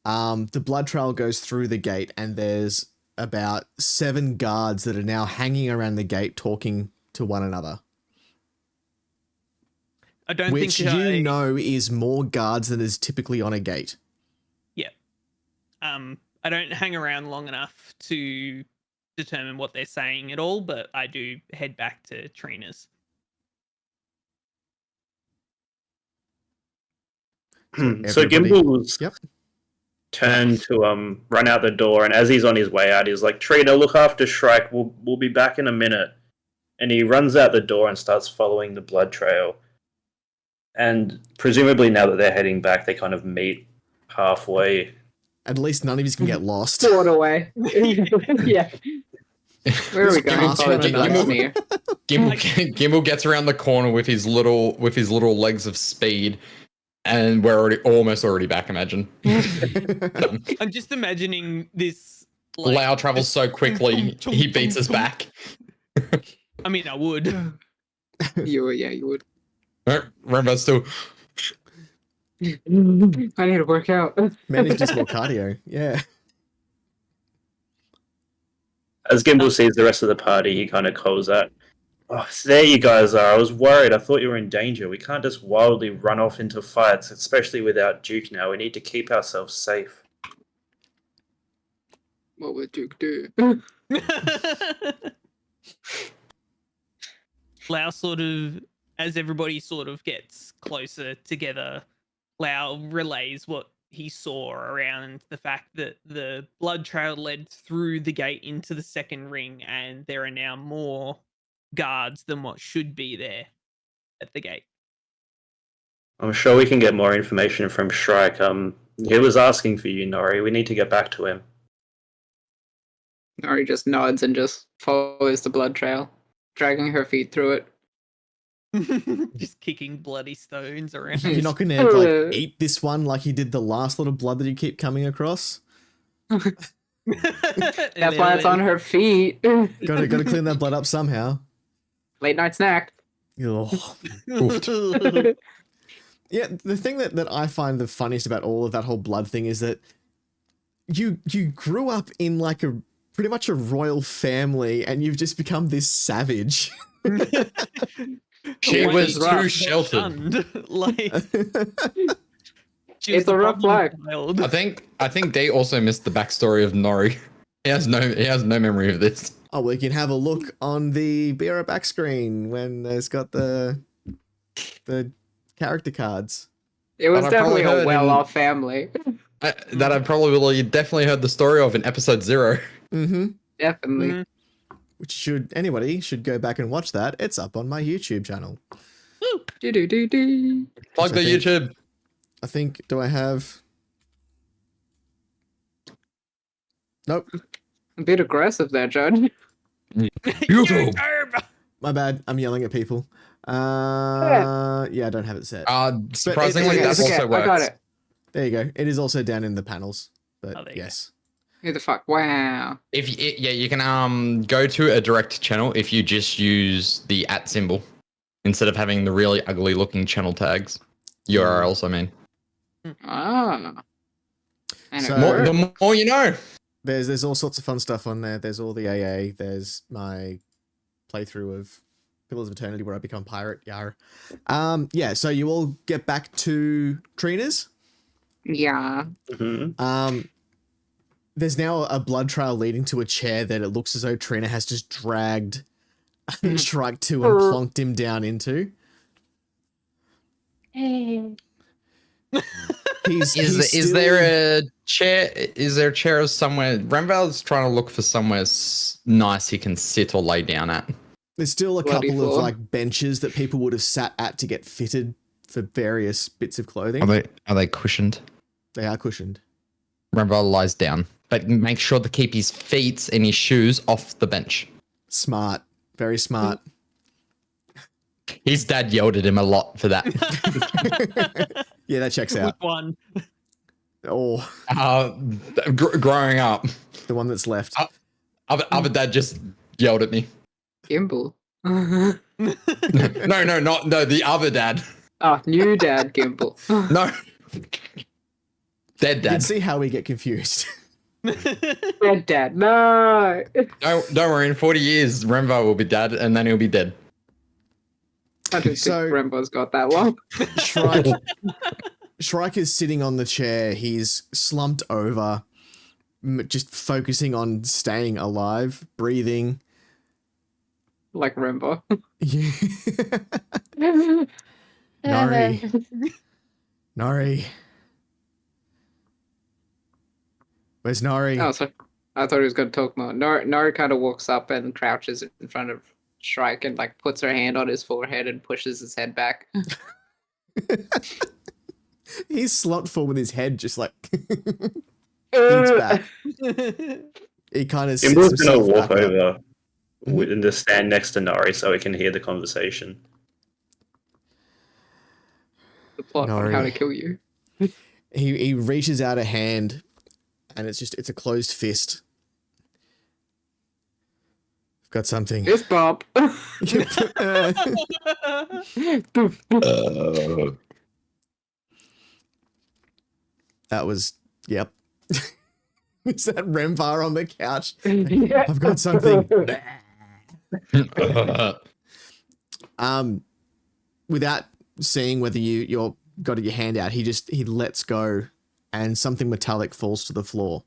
The blood trail goes through the gate, and there's about 7 guards that are now hanging around the gate talking to one another.
I don't
Which
think
you know is more guards than is typically on a gate.
Yeah. I don't hang around long enough to determine what they're saying at all, but I do head back to Trina's.
So
Everybody-
Gimbals
Yep.
turned to run out the door, and as he's on his way out, he's like, Trina, look after Shrike, we'll be back in a minute. And he runs out the door and starts following the blood trail. And presumably now that they're heading back, they kind of meet halfway.
At least none of you can get lost.
Throw it away. Yeah. Where are we going?
Just
Follow
pass
the
it
blood
up.
smear.
Gimbal gets around the corner with his little legs of speed, and we're almost back. Imagine.
I'm just imagining this. Like,
Lau travels so quickly, he beats us back.
I mean, I would.
You would.
Remember's still.
I need to work out.
Man, it's just more cardio. Yeah.
As Gimbal sees the rest of the party, he kind of calls out, "Oh, so there you guys are. I was worried. I thought you were in danger. We can't just wildly run off into fights, especially without Duke now. We need to keep ourselves safe."
What would Duke do?
Lau sort of, as everybody sort of gets closer together, Lau relays what he saw around the fact that the blood trail led through the gate into the second ring, and there are now more guards than what should be there at the gate.
I'm sure we can get more information from Shrike. He was asking for you, Nori. We need to get back to him.
Nori just nods and just follows the blood trail, dragging her feet through it.
Just kicking bloody stones around.
You're not going to like eat this one like you did the last lot of blood that you keep coming across.
That's why it's on her feet.
Gotta clean that blood up somehow.
Late night snack.
Ugh. Yeah, the thing that I find the funniest about all of that whole blood thing is that you grew up in like a pretty much a royal family and you've just become this savage.
She was too
Got
sheltered.
shunned. Like, she
It's
was the
a rough
problem
life.
child.
I think they also missed the backstory of Nori. He has no memory of this.
Oh, we can have a look on the Beera back screen when it's got the character cards.
It was
But I
definitely
probably
a
heard
well-off family.
That I probably definitely heard the story of in episode 0.
Mm-hmm.
Definitely.
Mhm.
Which anybody should go back and watch that. It's up on my YouTube channel.
Do-do-do-do.
Plug the
I think-
YouTube.
I think, do I have... Nope.
A bit aggressive there, Judge.
YouTube.
My bad. I'm yelling at people. Yeah, I don't have it set.
Surprisingly,
it's
that
okay.
also works.
I got it.
There you go. It is also down in the panels. But
Oh, there you
yes.
Who the fuck? Wow.
You can go to a direct channel if you just use the @ symbol instead of having the really ugly looking channel tags. URLs, I mean.
Ah. And
So-
it worked.
The more you know.
There's all sorts of fun stuff on there. There's all the AA. There's my playthrough of Pillars of Eternity where I become pirate. Yar. Yeah, so you all get back to Trina's.
Yeah.
Mm-hmm.
There's now a blood trail leading to a chair that it looks as though Trina has just dragged Shrike to and plonked him down into.
Is there a chair? Is there a chair somewhere? Renval's trying to look for somewhere nice he can sit or lay down at.
There's still a
Bloody
couple of
floor.
like benches that people would have sat at to get fitted for various bits of clothing.
Are they cushioned?
They are cushioned.
Renval lies down, but make sure to keep his feet and his shoes off the bench.
Smart. Very smart.
His dad yelled at him a lot for that.
Yeah, that checks
Which
out.
one?
Oh,
Growing up,
the one that's left.
other dad just yelled at me.
Gimbal.
No, the other dad.
Oh, new dad Gimbal.
No. Dead
You can
dad.
see how we get confused.
Dead dad. No.
Don't worry, in 40 years, Renval will be dead and then he'll be dead.
I don't
So-
think Rembo's got that long.
Shrike is sitting on the chair. He's slumped over, just focusing on staying alive, breathing.
Like Rembo.
Yeah. Nori. Nori. Where's Nori?
Oh, so I thought he was going to talk more. Nori kind of walks up and crouches in front of Shrike and like puts her hand on his forehead and pushes his head back.
He's slumped forward with his head just like leans back. He kind of sits
Gimble's gonna
himself
walk
back up.
over and just stand next to Nori so he can hear the conversation.
The plot on how to
Nori.
kill you.
He reaches out a hand and it's a closed fist. Got something.
This Bob.
That was, yep. Is that Remvar on the couch?
Yeah.
I've got something. Without seeing whether you're got your hand out, he lets go, and something metallic falls to the floor.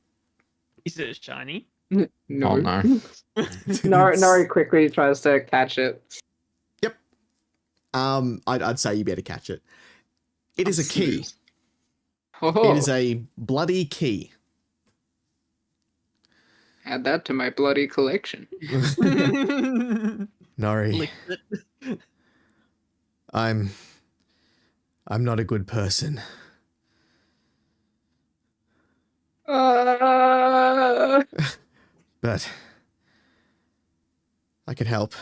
Is it shiny?
No.
Oh no.
Nori quickly tries to catch it.
Yep. I'd say you better catch it. It is a key.
Oh,
It is a bloody key.
add that to my bloody collection.
Nori,
Licked it.
I'm not a good person. But I can help.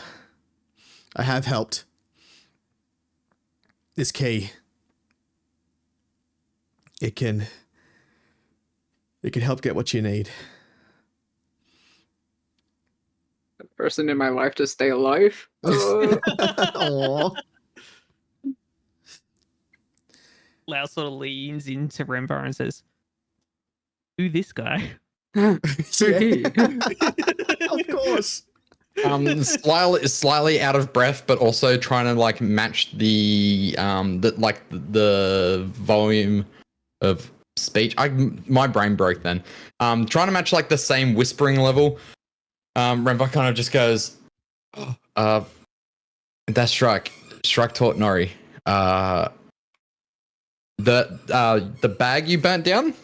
I have helped. This key. It can help get what you need.
The person in my life to stay alive.
Aw.
Lau sort of leans into Remvar and says, "Who this guy?"
Yeah. Of course.
Slightly out of breath, but also trying to like match the volume of speech. My brain broke then. Trying to match like the same whispering level. Remvar kind of just goes, that's Shrike. Shrike taught Nori. The bag you burnt down?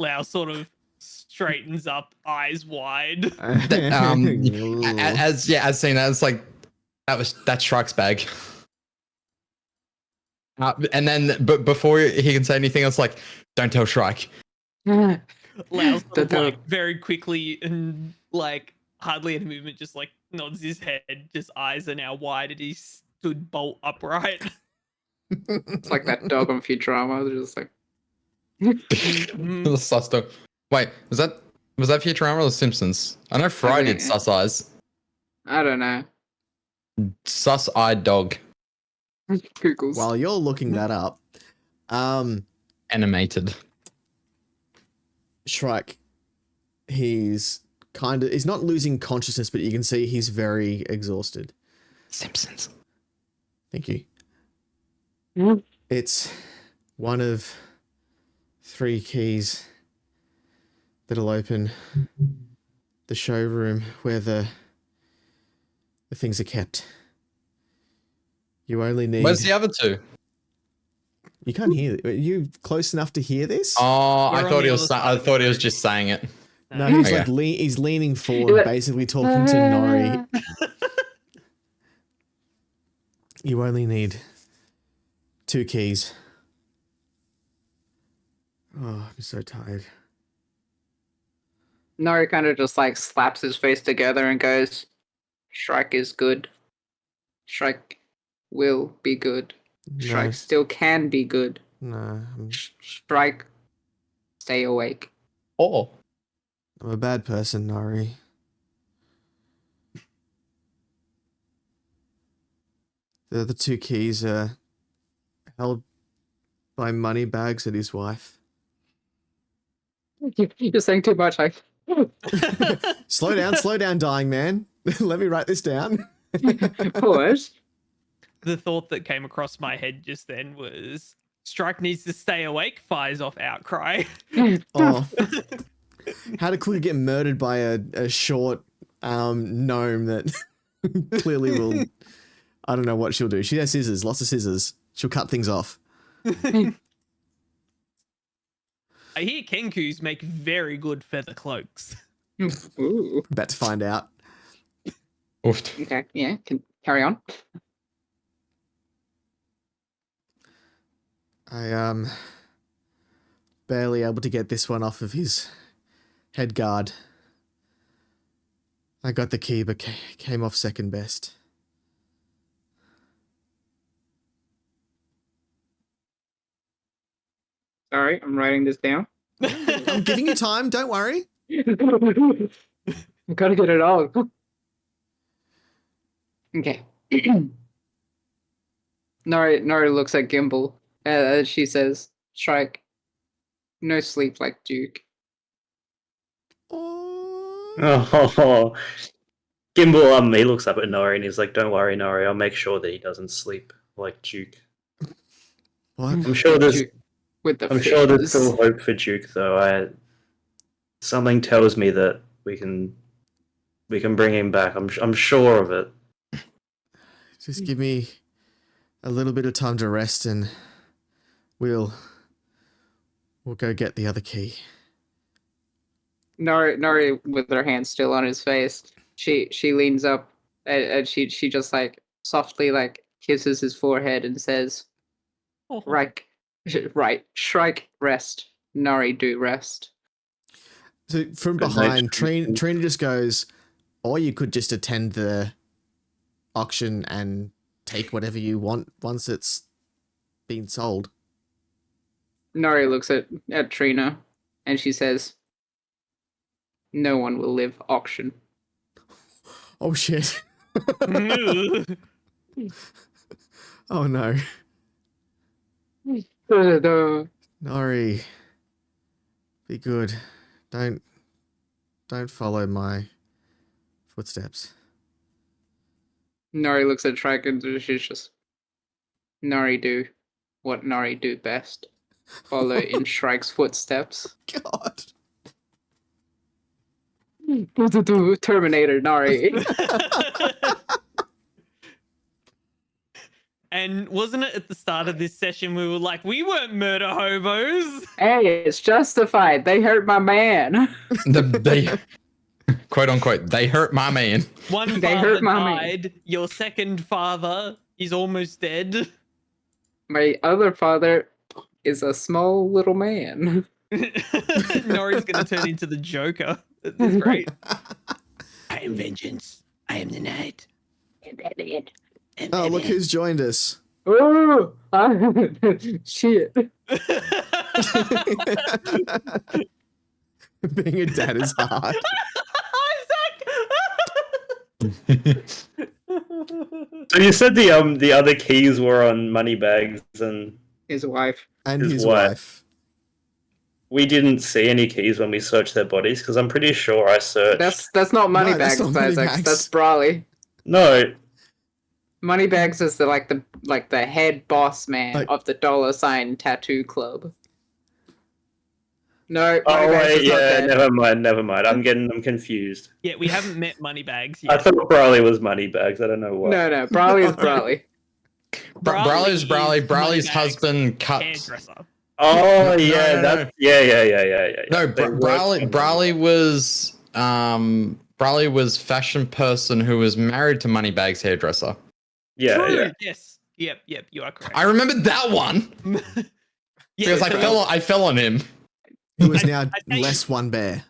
Lau sort of straightens up, eyes wide.
As seen that, it's like that's Shrike's bag. And then, but before he can say anything else, like, don't tell Shrike.
Lau sort of
Don't
like very quickly and like hardly any movement, just like nods his head, just eyes are now wide and he stood bolt upright.
It's like that dog on Futurama. They're just like,
The sus dog. Wait, was that Futurama or The Simpsons? I know Fry did sus eyes.
I don't know.
Sus-eyed dog.
Googles.
While you're looking that up,
Animated.
Shrike, he's not losing consciousness, but you can see he's very exhausted.
Simpsons.
Thank you.
Mhm.
It's one of 3 keys that'll open the showroom where the things are kept. You only need.
Where's the other two?
You can't hear. Are you close enough to hear this?
Oh,
We're
I
on
thought
the
he
other
was.
side
I
of the
thought he was
room.
just saying it.
No, he's
Okay.
like he's leaning forward, basically talking to Nori. You only need 2 keys. Oh, I'm so tired.
Nori kind of just like slaps his face together and goes, Shrike is good. Shrike will be good. Shrike
No,
still can be good.
no,
Shrike, stay awake.
Oh,
I'm a bad person, Nori. The other 2 keys are held by money bags at his wife.
You're saying too much.
Slow down, dying man. Let me write this down.
Pause.
The thought that came across my head just then was Strike needs to stay awake, fires off outcry.
Oh, how to quickly get murdered by a short gnome that clearly will. I don't know what she'll do. She has scissors, lots of scissors. She'll cut things off.
I hear Kenkus make very good feather cloaks.
Ooh.
About to find out.
oofed.
Okay, yeah, can carry on.
I barely able to get this one off of his head guard. I got the key, but came off second best.
Sorry, I'm writing this down.
I'm giving you time. Don't worry.
I gotta get it all. Okay. Nori looks at Gimbal as she says, "Strike. No sleep like Duke."
Oh, Gimbal, he looks up at Nori and he's like, "Don't worry, Nori. I'll make sure that he doesn't sleep like Duke."
What?
I'm sure there's,
Duke with the
I'm sure there's
fingers.
still hope for Duke, though. Something tells me that we can bring him back. I'm sure of it.
Just give me a little bit of time to rest, and we'll go get the other key.
Nori, with her hand still on his face, she leans up and she just like softly like kisses his forehead and says,
Oh.
right, Shrike, rest. Nori, do rest.
So from
Good night,
behind,
Trina.
Trina just goes, or you could just attend the auction and take whatever you want once it's been sold.
Nori looks at Trina and she says, no one will live auction.
Oh shit. Oh no. Nori. Be good. Don't follow my footsteps.
Nori looks at Shrike and she's just, Nori do what Nori do best. Follow in Shrike's footsteps.
God.
Terminator Nori.
And wasn't it at the start of this session we were like, we weren't murder hobos?
Hey, it's justified. They hurt my man.
They quote unquote, they hurt my man.
One
They
father
hurt my man.
died. Your second father is almost dead.
My other father is a small little man.
Nori's going to turn into the Joker. That's great. I am vengeance. I am the night.
Oh, look who's joined us.
Oh, shit.
Being a dad is hard.
So you said the other keys were on Moneybags and
His wife.
And
His
his
wife.
wife.
we didn't see any keys when we searched their bodies because I'm pretty sure I searched.
That's not
No,
Moneybags,
that's not
Isaac.
Moneybags.
That's Brawley.
No,
Moneybags is the head boss man
Like-
of the $ tattoo club. No,
oh
Moneybags
wait,
is not
yeah,
dead.
never mind. I'm confused.
Yeah, we haven't met Moneybags
I
yet.
thought Brawley was Moneybags. I don't know why.
No, Brawley is Brawley.
Brawley's
is
Brawley's
Moneybags'
husband cut.
hairdresser.
Oh
No,
yeah,
no,
that's
no.
yeah.
No,
They worked
Brawley
on
was fashion person who was married to Moneybags hairdresser.
Yeah,
True.
yeah.
Yes. Yep, you are correct.
I remembered that one
Yeah,
because I fell on him.
Who is now
I say-
less one bear.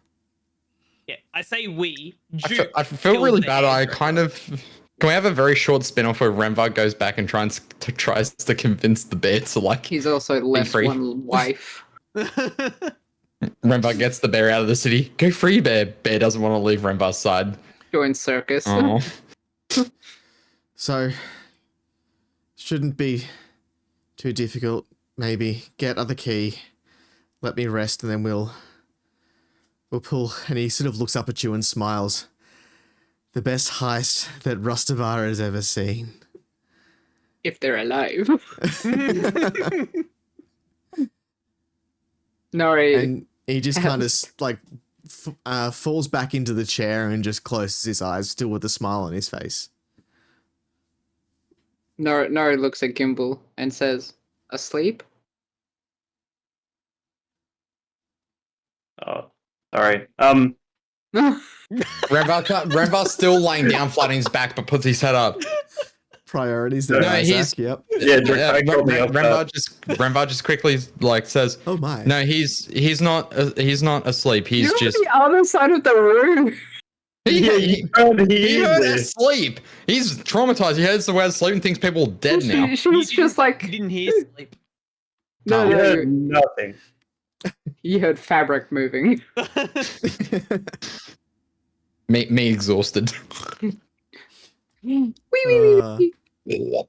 yeah, I say we.
I feel
killed
really
the
bad. I
hairdresser.
kind of. Can we have a very short spin-off where Renvar goes back and tries to convince the bear to like
He's also less
free.
one wife.
Renvar gets the bear out of the city. Go free, bear. Bear doesn't want to leave Renvar's side.
Join circus.
Oh.
So, shouldn't be too difficult. Maybe get other key. Let me rest, and then we'll pull. And he sort of looks up at you and smiles. The best heist that Rustavar has ever seen.
If they're alive. Nori.
And he just kind of like falls back into the chair and just closes his eyes, still with a smile on his face.
Nori looks at Gimbal and says, asleep?
Oh, sorry.
Renvar's still laying down, flat on his back, but puts his head up.
Priorities there,
No,
Isaac.
he's-
Yep.
Yeah, got me off that.
Renvar just quickly like says,
Oh my.
"No, he's not asleep. He's
You're
just
on the other side of the room.
he heard
He
asleep. He's traumatized. He heard the word asleep and thinks people are dead now."
She was just
You
like,
didn't hear sleep.
no,
Oh.
no,
Me exhausted.
Wee, wee,
Uh,
wee, wee.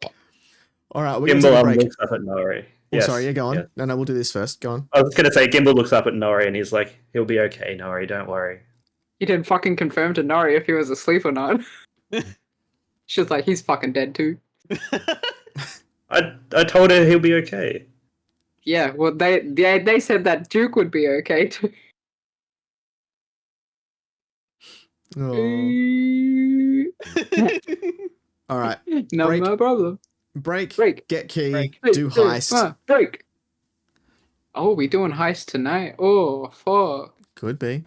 all right, we're gonna take a
Gimbal
break.
looks up at Nori.
Oh, sorry, yeah, go on.
yes.
No, we'll do this first. Go on.
I was gonna say Gimbal looks up at Nori and he's like, "He'll be okay, Nori. Don't worry."
He didn't fucking confirm to Nori if he was asleep or not. She was like, he's fucking dead too.
I told her he'll be okay.
Yeah, well, they said that Duke would be okay too.
Oh. All right,
No,
Break.
no problem.
break,
Break.
get key,
Break.
do heist.
Break. Oh, we doing heist tonight? Oh, fuck.
Could be.